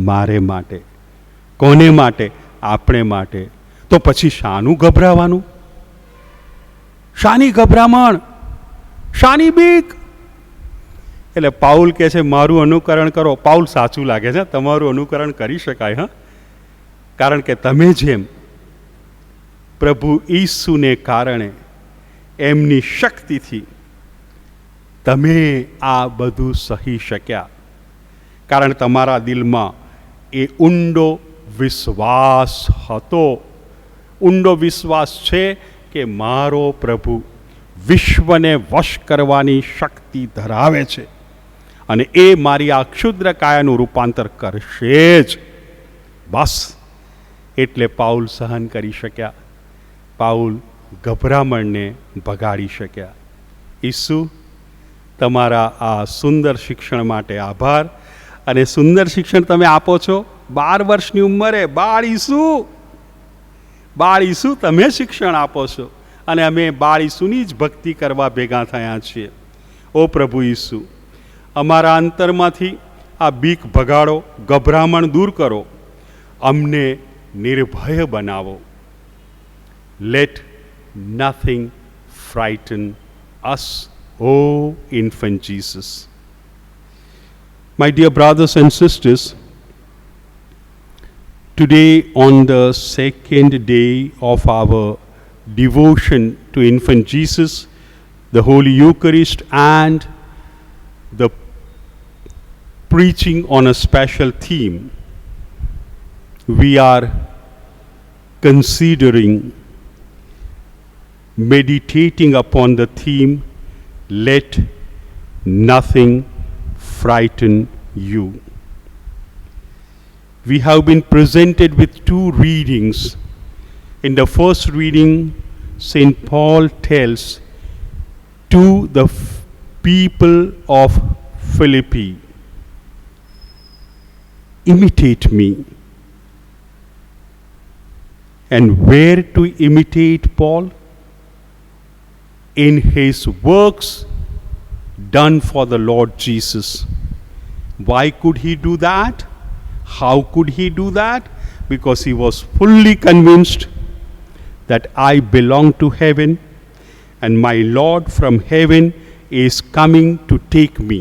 મારે માટે. કોને માટે? આપણે માટે. તો પછી શાનું ગભરાવાનું? શાની ગભરામણ? શાની બીક? એટલે પાઉલ કહે છે, મારું અનુકરણ કરો. પાઉલ સાચું લાગે છે, તમારું અનુકરણ કરી શકાય. કારણ કે તમે જેમ પ્રભુ ઈસુને કારણે, એમની શક્તિથી તમે આ બધું સહી શક્યા. કારણ તમારા દિલમાં એ ઊંડો વિશ્વાસ હતો. ઊંડો વિશ્વાસ છે કે મારો પ્રભુ વિશ્વને વશ કરવાની શક્તિ ધરાવે છે. અને એ મારી આ ક્ષુદ્ર કાયાનું રૂપાંતર કરશે જ. બસ એટલે પાઉલ સહન કરી શક્યા, પાઉલ ગભરામણને ભગાડી શક્યા. ઈસુ, તમારા આ સુંદર શિક્ષણ માટે આભાર. અને સુંદર શિક્ષણ તમે આપો છો 12 વર્ષની ઉંમરે. બાળ ઈસુ તમે શિક્ષણ આપો છો અને અમે બાળ ઈસુની જ ભક્તિ કરવા ભેગા થયા છીએ. ઓ પ્રભુ ઈસુ, અમારા અંતરમાંથી આ બીક ભગાડો, ગભરામણ દૂર કરો, અમને નિર્ભય બનાવો. Let nothing frighten us, O infant Jesus. My dear brothers and sisters, today on the second day of our devotion to infant Jesus, the Holy Eucharist and the preaching on a special theme, we are considering, meditating upon the theme, let nothing frighten you. We have been presented with 2 readings. In the first reading, St. Paul tells to the people of Philippi, imitate me. And where to imitate Paul? In his works done for the Lord Jesus. Why could he do that? How could he do that? Because he was fully convinced that I belong to heaven and my Lord from heaven is coming to take me.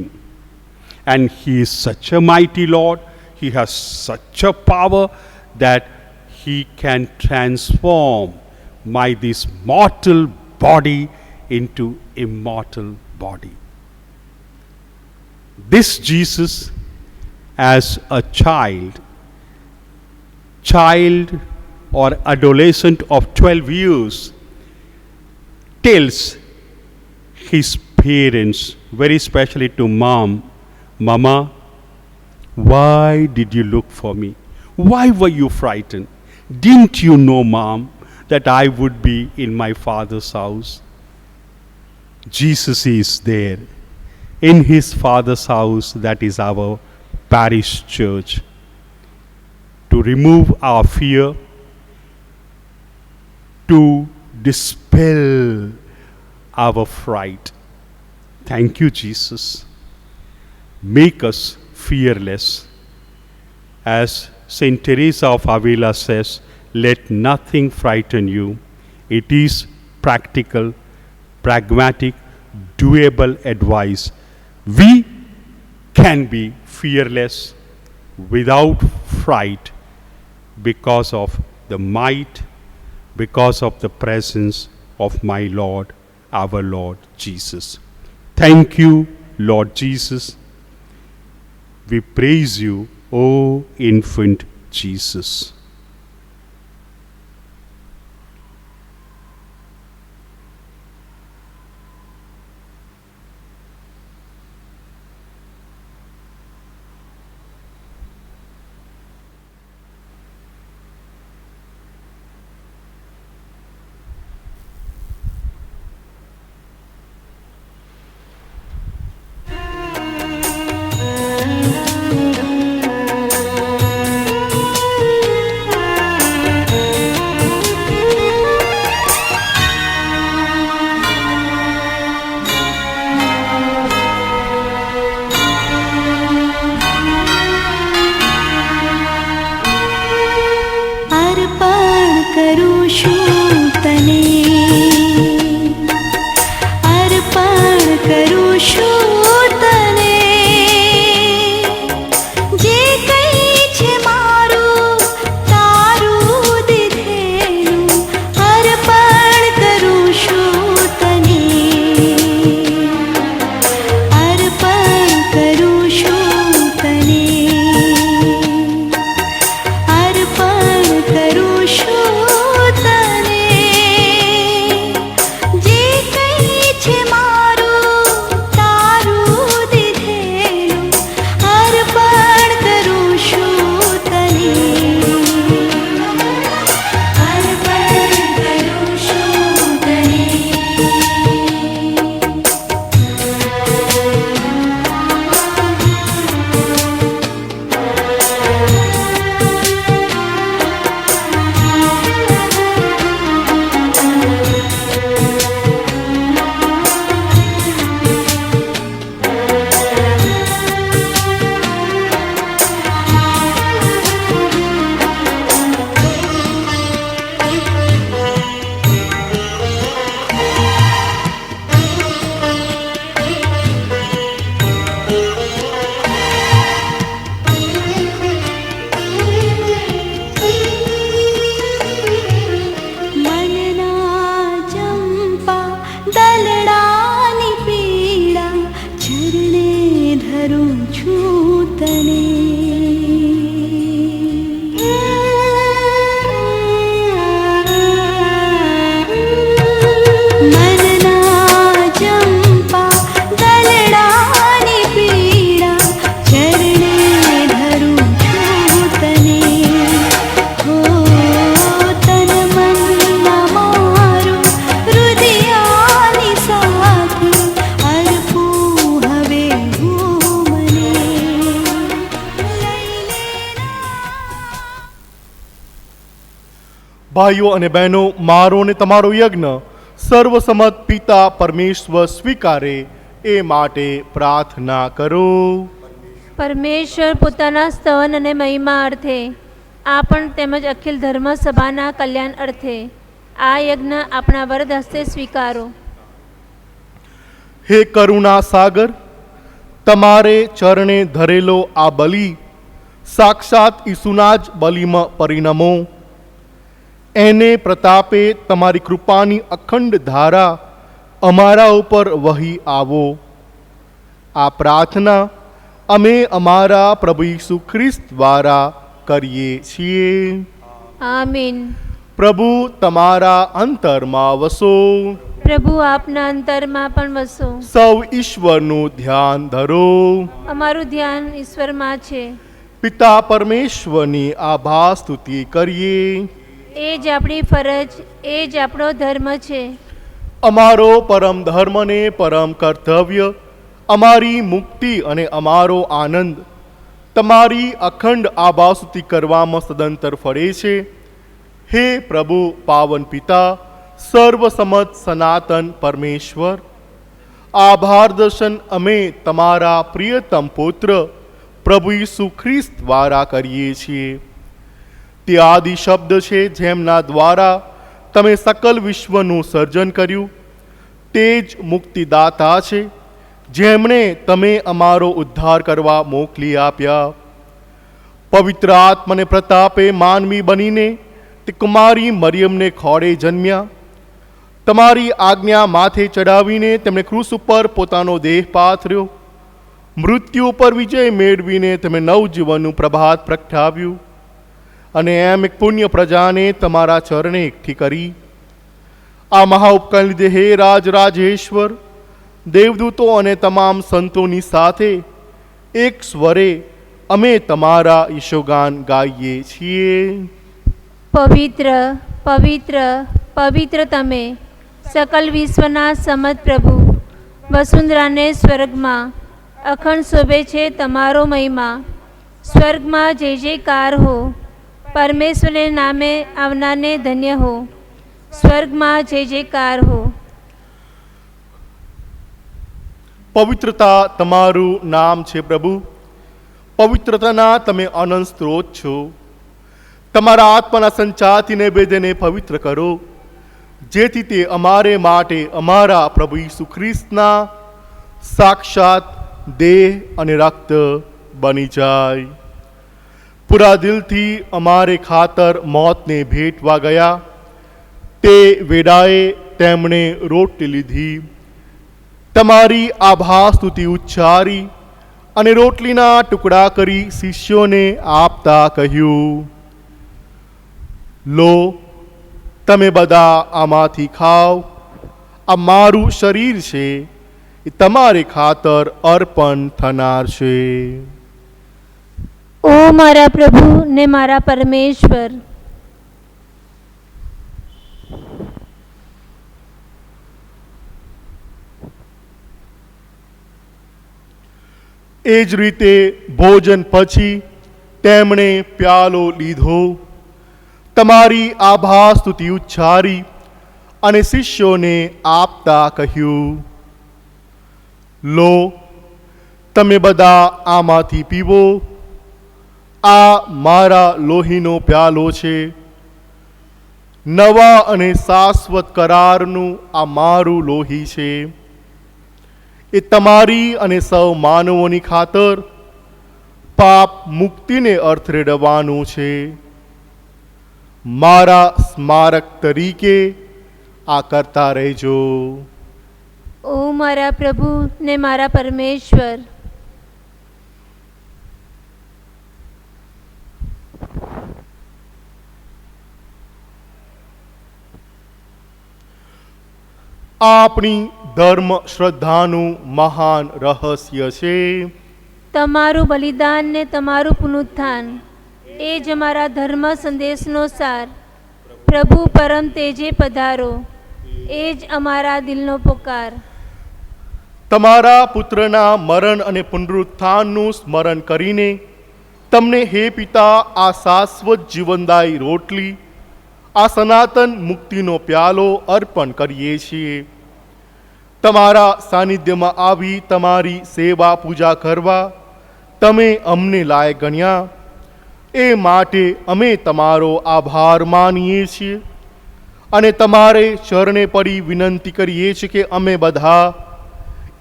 And he is such a mighty Lord, he has such a power that he can transform this mortal body into immortal body. This Jesus, as a child or adolescent of 12 years, tells his parents, very especially to Mama, why did you look for me? Why were you frightened? Didn't you know, Mom, that I would be in my Father's house? Jesus is there in his Father's house, that is our parish church, to remove our fear, to dispel our fright. Thank you, Jesus. Make us fearless. As Saint Teresa of Avila says, let nothing frighten you. It is practical, pragmatic, doable advice. We can be fearless without fright because of the might, because of the presence of my Lord, our Lord Jesus. Thank you, Lord Jesus. We praise you, O infant Jesus. ભાઈઓ અને બહેનો, મારો અને તમારો યજ્ઞ સર્વસમત પિતા પરમેશ્વર સ્વીકારે એ માટે પ્રાર્થના કરો. પરમેશ્વર પોતાના સ્તવન અને મહિમા અર્થે આપણ તેમજ અખિલ ધર્મ સભાના કલ્યાણ અર્થે આ યજ્ઞ આપણા વરદ હસ્તે સ્વીકારો. હે કરુણા સાગર, તમારે ચરણે ધરેલો આ બલિ સાક્ષાત ઈસુના જ બલિમાં પરિણમો. એને પ્રતાપે તમારી કૃપાની અખંડ ધારા અમારા ઉપર વહી આવો. આ પ્રાર્થના અમે અમારા પ્રભુ ઈસુ ખ્રિસ્ત દ્વારા કરીએ છીએ. આમીન. પ્રભુ તમારા અંતરમાં વસો. પ્રભુ આપના અંતરમાં પણ વસો. સૌ ઈશ્વરનું ધ્યાન ધરો. અમારું ધ્યાન ઈશ્વરમાં છે. પિતા પરમેશ્વરની આભાર સ્તુતિ કરીએ. એ જ આપણી ફરજ, એ જ આપણો ધર્મ છે. અમારો પરમ ધર્મ ને પરમ કર્તવ્ય, અમારી મુક્તિ અને અમારો આનંદ તમારી અખંડ આભાર સ્તુતિ કરવામાં સદંતર ફળે છે. હે પ્રભુ પાવન પિતા, સર્વસમત સનાતન પરમેશ્વર, આભાર દર્શન અમે તમારા પ્રિયતમ પુત્ર પ્રભુ ઈસુ ખ્રિસ્ત દ્વારા કરીએ છીએ. તે આદિ શબ્દ છે, જેમના દ્વારા તમે સકલ વિશ્વનું સર્જન કર્યું. તે જ મુક્તિદાતા છે, જેમણે તમે અમારો ઉદ્ધાર કરવા મોકલી આપ્યા. પવિત્ર આત્માને પ્રતાપે માનવી બનીને તે કુમારી મરિયમને ખોળે જન્મ્યા. તમારી આજ્ઞા માથે ચડાવીને તેમણે ક્રૂસ ઉપર પોતાનો દેહ પાથર્યો. મૃત્યુ ઉપર વિજય મેળવીને તમે નવજીવનનું પ્રભાત પ્રગટાવ્યું અને એમ એક પુણ્ય પ્રજાને તમારા ચરણે એકઠી કરી. આ મહા ઉપકારને લીધે હે રાજેશ્વર, દેવદૂતો અને તમામ સંતોની સાથે એક સ્વરે અમે તમારા યશોગાન ગાઈએ છીએ. પવિત્ર પવિત્ર પવિત્ર તમે, સકલ વિશ્વના સમત પ્રભુ. વસુંધરાને સ્વર્ગમાં અખંડ શોભે છે તમારો મહિમા. સ્વર્ગમાં જય જયકાર હો, પરમેશ્વરને નામે આવનારને ધન્ય હો. સ્વર્ગમાં જય જયકાર હો. પવિત્રતા તમારું નામ છે પ્રભુ. પવિત્રતાના તમે અનંત સ્ત્રોત છો. તમારા આત્માના સંચારથી નૈવેદ્યને પવિત્ર કરો, જેથી તે અમારે માટે અમારા પ્રભુ ઈસુ ખ્રિસ્તના સાક્ષાત દેહ અને રક્ત બની જાય. પૂરા દિલથી અમારે ખાતર મોતને ભેટવા ગયા. તે વેળાએ તેમણે રોટલી લીધી, તમારી આભાર સ્તુતિ ઉચ્ચારી અને રોટલીના ટુકડા કરી શિષ્યોને આપતા કહ્યું, લો, તમે બધા આમાંથી ખાઓ. આ મારું શરીર છે, એ તમારે ખાતર અર્પણ થનાર છે. ઓ મારા પ્રભુ ને મારા પરમેશ્વર, એ જ રીતે ભોજન પછી તેમણે પ્યાલો લીધો, તમારી આભાર સ્તુતિ ઉચ્ચારી અને શિષ્યોને આપતા કહ્યું, લો, તમે બધા આમાંથી પીવો. આ મારા લોહીનો પ્યાલો છે. નવા અને શાશ્વત કરારનું આ મારું લોહી છે. એ તમારી અને સૌ માનવોની ખાતર પાપ મુક્તિને અર્થ રેડવાનું છે. મારા સ્મારક તરીકે આ કરતા રહેજો. ઓ મારા પ્રભુ ને મારા પરમેશ્વર, આપણી ધર્મ શ્રદ્ધાનું મહાન રહસ્ય છે. તમારું બલિદાન ને તમારું પુનરુત્થાન એ જ અમારા ધર્મ સંદેશનો સાર. પ્રભુ પરમ તેજે પધારો, એ જ અમારા દિલનો પોકાર. તમારા પુત્રના મરણ અને પુનરુત્થાનનું સ્મરણ કરીને તમને હે પિતા આ શાશ્વત જીવનદાયી રોટલી આ સનાતન મુક્તિનો પ્યાલો અર્પણ કરીએ છીએ. તમારા સાનિધ્યમાં આવી તમારી સેવા પૂજા કરવા તમે અમને લાયક ગણ્યા, એ માટે અમે તમારો આભાર માનીએ છીએ અને તમારે ચરણે પડી વિનંતી કરીએ છીએ કે અમે બધા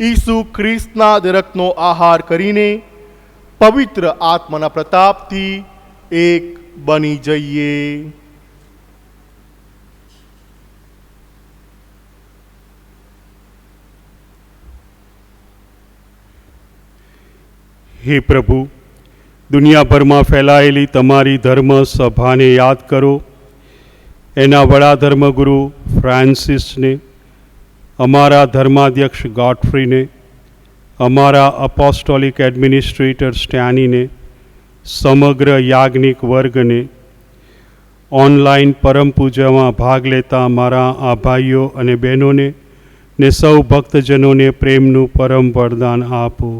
ઈસુ ખ્રિસ્તના દેહનો આહાર કરીને પવિત્ર આત્માના પ્રતાપથી એક બની જઈએ. હે પ્રભુ, દુનિયાભરમાં ફેલાયેલી તમારી ધર્મ સભાને યાદ કરો. એના વડા ધર્મગુરુ ફ્રાન્સિસને, અમારા ધર્માધ્યક્ષ ગોડફ્રીને, અમારા અપોસ્ટોલિક એડમિનિસ્ટ્રેટર સ્ટેનીને, સમગ્ર યાજ્ઞિક વર્ગને, ઓનલાઈન પરમ પૂજામાં ભાગ લેતા મારા આ ભાઈઓ અને બહેનોને ને સૌ ભક્તજનોને પ્રેમનું પરમ વરદાન આપો.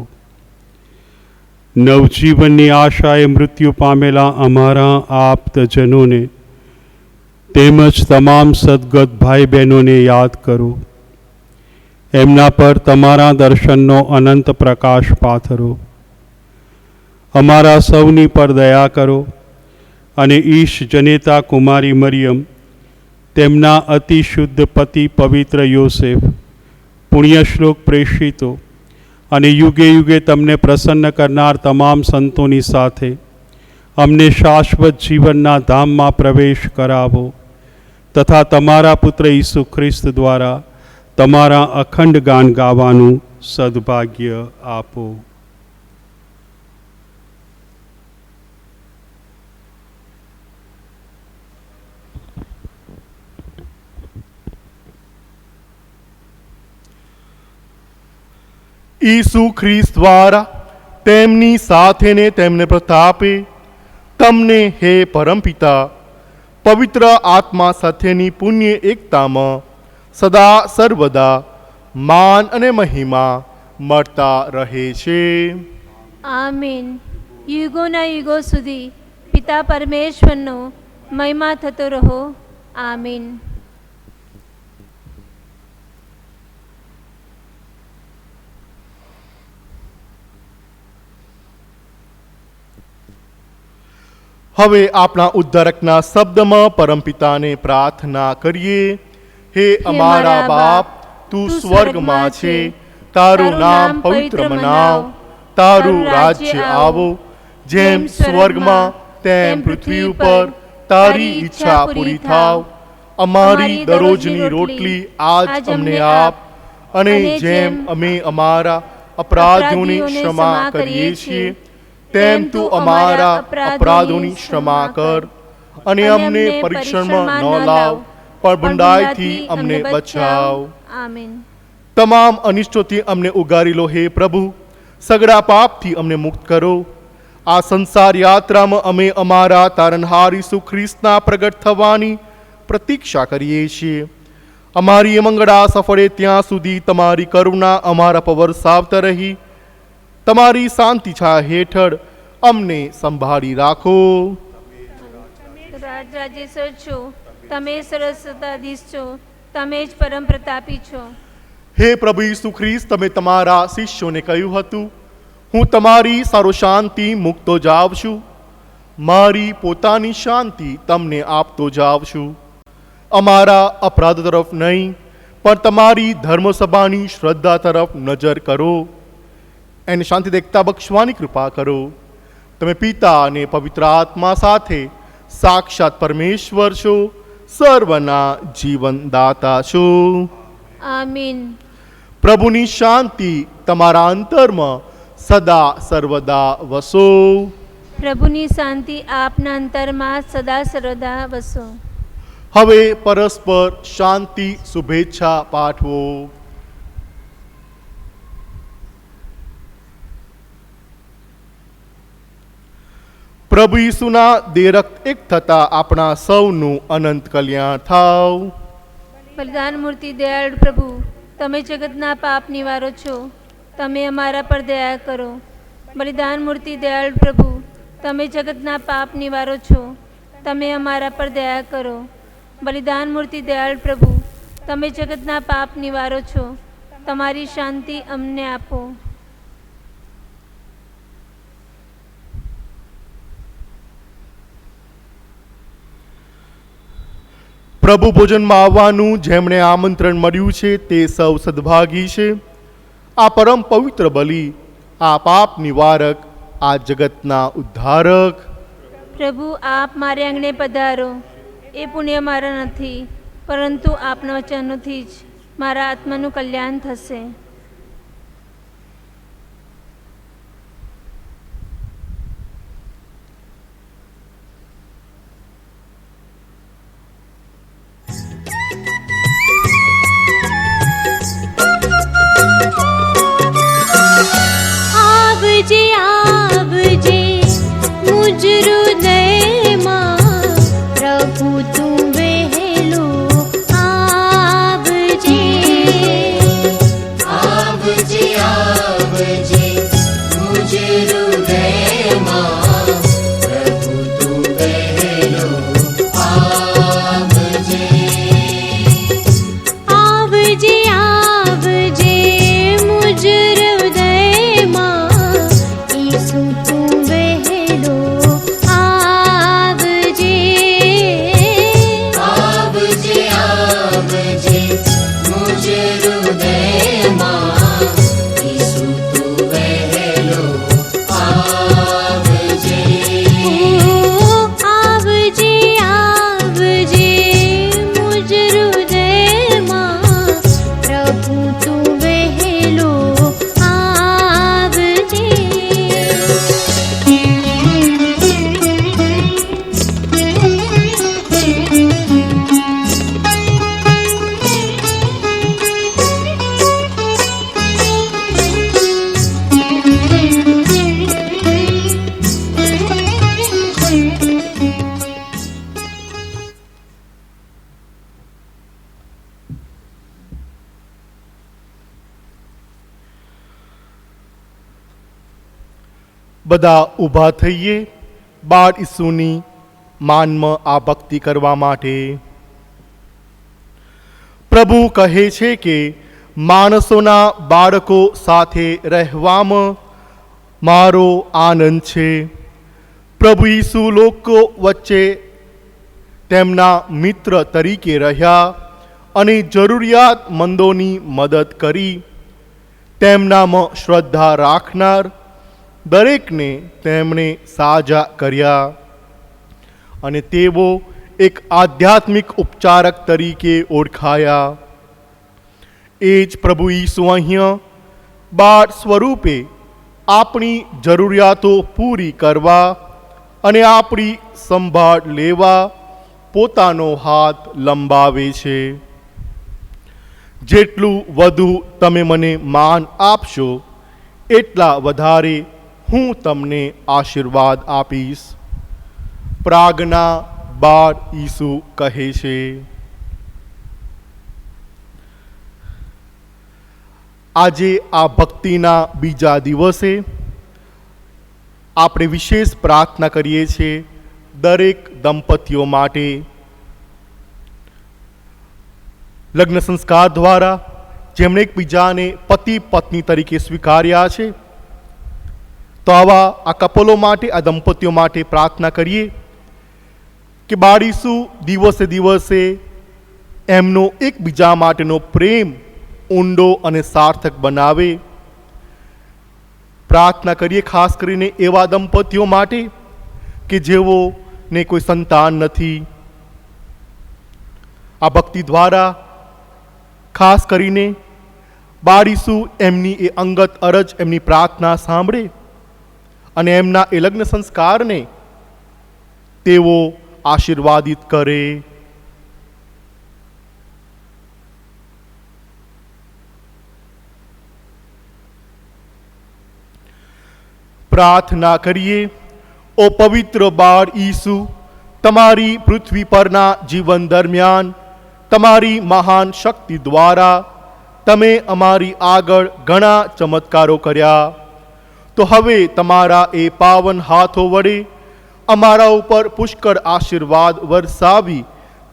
નવજીવનની આશાએ મૃત્યુ પામેલા અમારા આપ્તજનોને તેમજ તમામ સદગત ભાઈ બહેનોને યાદ કરો. એમના પર તમારા દર્શનનો અનંત પ્રકાશ પાથરો. અમારા સૌની પર દયા કરો અને ઈશ જનેતા કુમારી મરિયમ, તેમના અતિ શુદ્ધ પતિ પવિત્ર યોસેફ, પુણ્યશ્લોક પ્રેષિતો અને યુગે યુગે તમને પ્રસન્ન કરનાર તમામ સંતોની સાથે અમને શાશ્વત જીવનના ધામમાં પ્રવેશ કરાવો તથા તમારા પુત્ર ઈસુ ખ્રિસ્ત દ્વારા તમારા અખંડ ગાન ગાવાનું સદભાગ્ય આપો. ઈસુ ખ્રિસ્ત દ્વારા તેમની સાથે ને તેમને પ્રતાપે તમને હે પરમપિતા પવિત્ર આત્મા સાથેની પુણ્ય એકતામાં સદા સર્વદા માન અને મહિમા મળતા રહે છે. આમીન. યુગોના યુગો સુધી પિતા પરમેશ્વરનો મહિમા થતો રહો. આમીન. હવે આપણા ઉદ્ધારકના શબ્દમાં પરમપિતાને પ્રાર્થના કરીએ. હે અમારા બાપ, તું સ્વર્ગમાં છે, તારું નામ પવિત્ર મનાવ, તારું રાજ્ય આવો, જેમ સ્વર્ગમાં તેમ પૃથ્વી ઉપર તારી ઈચ્છા પૂરી થાવ. અમારી દરરોજની રોટલી આજ અમને આપ, અને જેમ અમે અમારા અપરાધોની ક્ષમા કરીએ છીએ તેમ તું અમારા અપરાધોની ક્ષમા કર, અને અમને પરીક્ષણમાં ન લાવ પણ ભંડાઈથી અમને બચાવ. આમીન. તમામ અનિષ્ટોથી અમને ઉગારી લો હે પ્રભુ, સગળા પાપથી અમને મુક્ત કરો. આ સંસાર યાત્રામાં અમે અમારા તારણહાર ઈસુ ખ્રિસ્તના પ્રગટ થવાની પ્રતીક્ષા કરીએ છીએ. અમારી મંગળા સફળે ત્યાં સુધી તમારી કરુણા અમારા પર વરસાવતા રહી તમારી શાંતિ છાયા હેઠળ અમને સંભાળી રાખો. રાજ્યાધીશ છો, તમે સરસ્વતાધીશ છો, તમે જ પરમ પ્રતાપી છો. હે પ્રભુ ઈસુ ખ્રિસ્ત, તમે તમારા શિષ્યોને કહ્યું હતું, હું તમારી સારો શાંતિ મૂકતો જાઉં છું, મારી પોતાની શાંતિ તમને આપતો જાઉં છું. અમારા અપરાધ તરફ નહીં પણ તમારી ધર્મસભાની શ્રદ્ધા તરફ નજર કરો. એને શાંતિ દેખતા બક્ષવાની કૃપા કરો. તમે પિતા અને પવિત્ર આત્મા સાથે સાક્ષાત પરમેશ્વર છો, સર્વના જીવનદાતા છો. આમીન. પ્રભુની શાંતિ તમારા અંતરમાં સદા સર્વદા વસો. પ્રભુની શાંતિ આપના અંતરમાં સદા સર્વદા વસો. હવે પરસ્પર શાંતિ શુભેચ્છા પાઠવો. પ્રભુ ઈસુના દેહ રક્ત એક થતા આપણા સૌનું અનંત કલ્યાણ થાવ. બલિદાન મૂર્તિ દયાળુ પ્રભુ, તમે જગતના પાપ નિવારો છો, તમે અમારા પર દયા કરો. બલિદાન મૂર્તિ દયાળુ પ્રભુ, તમે જગતના પાપ નિવારો છો, તમે અમારા પર દયા કરો. બલિદાન મૂર્તિ દયાળ પ્રભુ, તમે જગતના પાપ નિવારો છો, તમારી શાંતિ અમને આપો. પ્રભુ ભોજનમાં આવવાનું જેમણે આમંત્રણ મળ્યું છે તે સૌ સદભાગી છે. આ પરમ પવિત્ર બલિ, આ પાપ નિવારક, આ જગતના ઉદ્ધારક. પ્રભુ, આપ મારે આંગણે પધારો. એ પુણ્ય મારા નથી, પરંતુ આપના વચનોથી જ મારા આત્માનું કલ્યાણ થશે. आवजे आवजे मुझ हृदयમાં પ્રભુ તું વહેલો આવજે. आवजे आवजे मुझ हृदयમાં પ્રભુ તું વહેલો આવજે. आवजे आवजे मुझ हृदयમાં ઈસુ તું વહેલો આવજે. आवजे आवजे मुझ हृदयમાં ઈસુ તું વહેલો આવજે. आवजे आवजे मुझ हृदयમાં પ્રભુ તું વહેલો આવજે. બધા ઊભા થઈએ બાળ ઈસુની માનમાં આ ભક્તિ કરવા માટે. પ્રભુ કહે છે કે માણસોના બાળકો સાથે રહેવામાં મારો આનંદ છે. પ્રભુ ઈસુ લોકો વચ્ચે તેમના મિત્ર તરીકે રહ્યા અને જરૂરિયાતમંદોની મદદ કરી. તેમનામાં શ્રદ્ધા રાખનાર દરેકને તેમણે સાજા કર્યા અને તેઓ એક આધ્યાત્મિક ઉપચારક તરીકે ઓળખાયા. એ જ પ્રભુ ઈસુ અહીંયા બાળ સ્વરૂપે આપણી જરૂરિયાતો પૂરી કરવા અને આપણી સંભાળ લેવા પોતાનો હાથ લંબાવે છે. જેટલું વધુ તમે મને માન આપશો એટલા વધારે હું તમને આશીર્વાદ આપીશ. પ્રાગના બાળ ઈસુ કહે છે. આજે આ ભક્તિના બીજા દિવસે આપણે વિશેષ પ્રાર્થના કરીએ છીએ દરેક દંપતીઓ માટે. લગ્ન સંસ્કાર દ્વારા જેમણે એકબીજાને પતિ પત્ની તરીકે સ્વીકાર્યા છે, તો આવા આ કપલો માટે, આ દંપતીઓ માટે પ્રાર્થના કરીએ કે બાળ ઈસુ દિવસે દિવસે એમનો એકબીજા માટેનો પ્રેમ ઊંડો અને સાર્થક બનાવે. પ્રાર્થના કરીએ ખાસ કરીને એવા દંપતીઓ માટે કે જેઓને કોઈ સંતાન નથી. આ ભક્તિ દ્વારા ખાસ કરીને બાળ ઈસુ એમની એ અંગત અરજ, એમની પ્રાર્થના સાંભળે અને એમના એ લગ્ન સંસ્કારને તેઓ આશીર્વાદિત કરે. પ્રાર્થના કરીએ. ઓ પવિત્ર બાળ ઈસુ, તમારી પૃથ્વી પરના જીવન દરમિયાન તમારી મહાન શક્તિ દ્વારા તમે અમારી આગળ ઘણા ચમત્કારો કર્યા. તો હવે તમારા એ પાવન હાથો વડે અમારા ઉપર પુષ્કળ આશીર્વાદ વરસાવી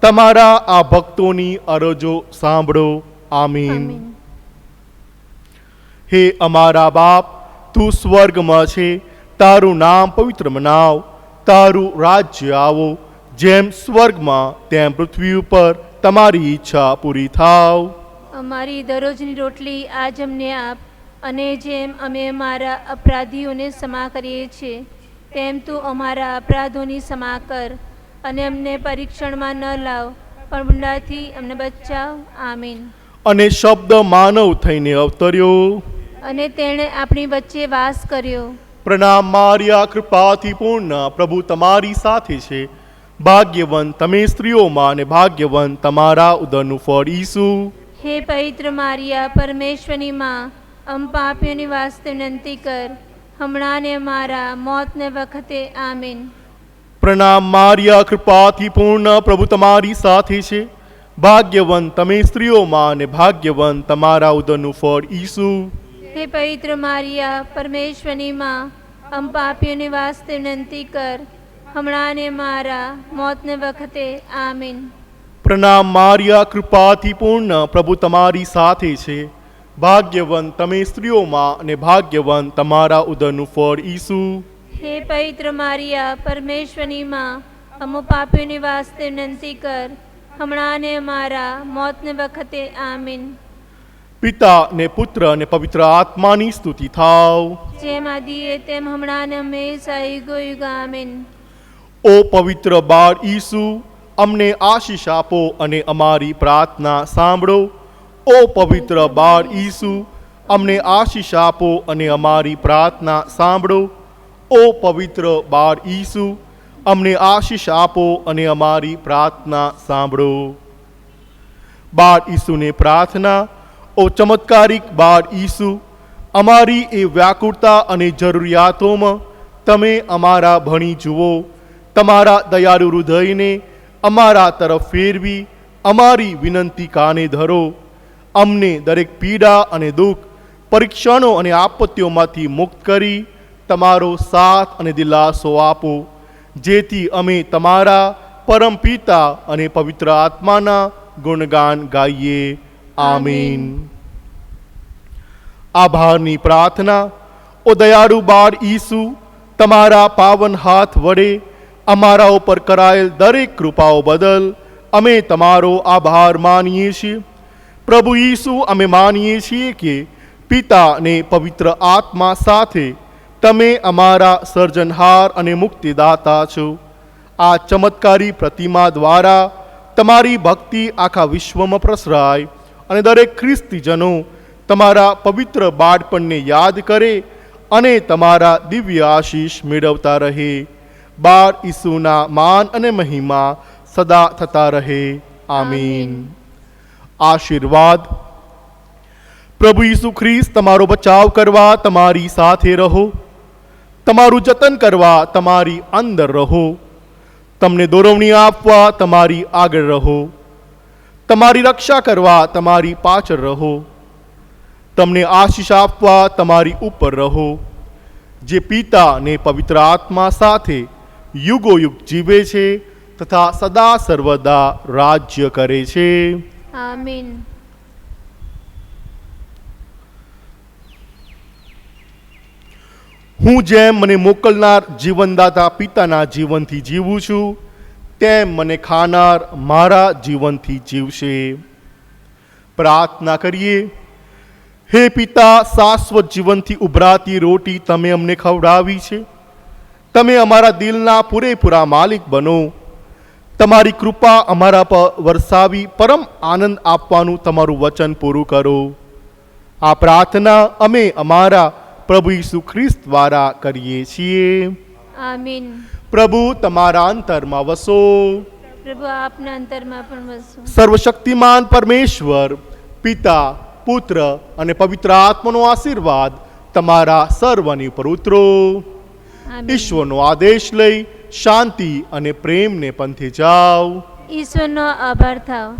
તમારા આ ભક્તોની અરજો સાંભળો. આમીન. આમીન. હે અમારા બાપ, તું સ્વર્ગમાં છે, તારું નામ પવિત્ર મનાવ, તારું રાજ્ય આવો, જેમ સ્વર્ગમાં તેમ પૃથ્વી ઉપર તમારી ઈચ્છા પૂરી થાવ. અમારી દરરોજની રોટલી આજ અમને આપ, અને જેમ અમે અમારા અપરાધીઓને ક્ષમા કરીએ છીએ તેમ તું અમારા અપરાધોની ક્ષમા કર, અને અમને પરીક્ષણમાં ન લાવ, પણ બુંડાથી અમને બચાવ. આમીન. અને શબ્દ માનવ થઈને અવતર્યો, અને તેણે આપણી વચ્ચે વાસ કર્યો. પ્રણામ મારિયા, કૃપાથી પૂર્ણ, પ્રભુ તમારી સાથે છે. ભાગ્યવંત તમે સ્ત્રીઓમાં, અને ભાગ્યવંત તમારા ઉદરનું ફળ ઈસુ. હે પવિત્ર મારિયા, પરમેશ્વરની માં, અમ પાપીઓની વાસ્તે વિનંતી કર, હમણાં ને અમારા મોતને વખતે. આમીન. પ્રણામ મારિયા, કૃપાથી પૂર્ણ, પ્રભુ તમારી સાથે છે. ભાગ્યવંત તમે સ્ત્રીઓમાં, અને ભાગ્યવંત તમારા ઉદરનું ફળ ઈસુ. હે પવિત્ર મારિયા, પરમેશ્વરની માં, અમ પાપીઓની વાસ્તે વિનંતી કર, હમણાં ને મારા મોતને વખતે. આમીન. પ્રણામ મારિયા, કૃપાથી પૂર્ણ, પ્રભુ તમારી સાથે છે. ભાગ્યવંત તમે સ્ત્રીઓમાં, અને ભાગ્યવંત તમારા ઉદરનું ફળ ઈસુ. હે પવિત્ર મારિયા, પરમેશ્વરની માં, અમો પાપીઓની વાસ્તે વિનંતી કર, હમણાં ને મારા મોતને વખતે. આમીન. પિતા ને પુત્ર ને પવિત્ર આત્માની સ્તુતિ થાવ. જેમ આદિએ તેમ હમણાં ને હંમેશા યુગો યુગ. આમીન. ઓ પવિત્ર બાળ ઈસુ, અમને આશીષ આપો અને અમારી પ્રાર્થના સાંભળો. ઓ પવિત્ર બાળ ઈસુ, અમને આશીષ આપો અને અમારી પ્રાર્થના સાંભળો. ઓ પવિત્ર બાળ ઈસુ, અમને આશીષ આપો અને અમારી પ્રાર્થના સાંભળો. બાળ ઈસુને પ્રાર્થના. ઓ ચમત્કારિક બાળ ઈસુ, અમારી એ વ્યાકુળતા અને જરૂરિયાતોમાં તમે અમારા ભણી જુઓ. તમારા દયાળુ હૃદયને અમારા તરફ ફેરવી અમારી વિનંતી કાને ધરો. અમને દરેક પીડા અને દુઃખ, પરીક્ષણો અને આપત્તિઓમાંથી મુક્ત કરી તમારો સાથ અને દિલાસો આપો, જેથી અમે તમારા પરમ પિતા અને પવિત્ર આત્માના ગુણગાન ગાઈએ. આમીન. આભારની પ્રાર્થના. ઓ દયાળુ બાળ ઈસુ, તમારા પાવન હાથ વડે અમારા ઉપર કરાયેલ દરેક કૃપાઓ બદલ અમે તમારો આભાર માનીએ છીએ. પ્રભુ ઈસુ, અમે માનીએ છીએ કે પિતા ને પવિત્ર આત્મા સાથે તમે અમારા સર્જનહાર અને મુક્તિદાતા છો. આ ચમત્કારી પ્રતિમા દ્વારા તમારી ભક્તિ આખા વિશ્વમાં પ્રસરાય અને દરેક ખ્રિસ્તીજનો તમારા પવિત્ર બાળપણને યાદ કરે અને તમારા દિવ્ય આશીષ મેળવતા રહે. બાળ ઈસુના માન અને મહિમા સદા થતા રહે. આમીન. આશીર્વાદ. પ્રભુ ઈસુ ખ્રિસ્ત તમારો બચાવ કરવા તમારી સાથે રહો, તમારું જતન કરવા તમારી અંદર રહો, તમને દોરવણી આપવા તમારી આગળ રહો, તમારી રક્ષા કરવા તમારી પાછળ રહો, તમને આશીષ આપવા તમારી ઉપર રહો, જે પિતા ને પવિત્ર આત્મા સાથે યુગો યુગ જીવે છે તથા સદા સર્વદા રાજ્ય કરે છે. આમીન. હું જેમ મને મોકલનાર જીવનદાતા પિતાના જીવનથી જીવું છું, તેમ મને ખાનાર મારા જીવનથી જીવશે. પ્રાર્થના કરીએ. હે પિતા, શાશ્વત જીવનથી ઉભરાતી રોટી તમે અમને ખવડાવી છે. તમે અમારા દિલના પૂરેપૂરા માલિક બનો. તમારી કૃપા અમારા પર વરસાવી પરમ આનંદ આપવાનું તમારું વચન પૂરું કરો. આ પ્રાર્થના અમે અમારા પ્રભુ ઈસુ ખ્રિસ્ત દ્વારા કરીએ છીએ. આમીન. પ્રભુ તમારા અંતરમાં વસો. પ્રભુ આપના અંતરમાં પણ વસો. સર્વશક્તિમાન પરમેશ્વર, પિતા, પુત્ર અને પવિત્ર આત્માનો આશીર્વાદ તમારા સર્વની ઉપર ઉતરો. આમીન. ઈશ્વરનો આદેશ લઈ શાંતિ અને પ્રેમને પંથે જાઓ. ઈશ્વરનો આભાર થાવ.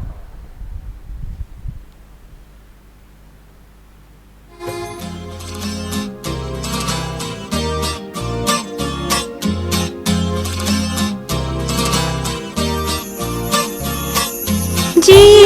जी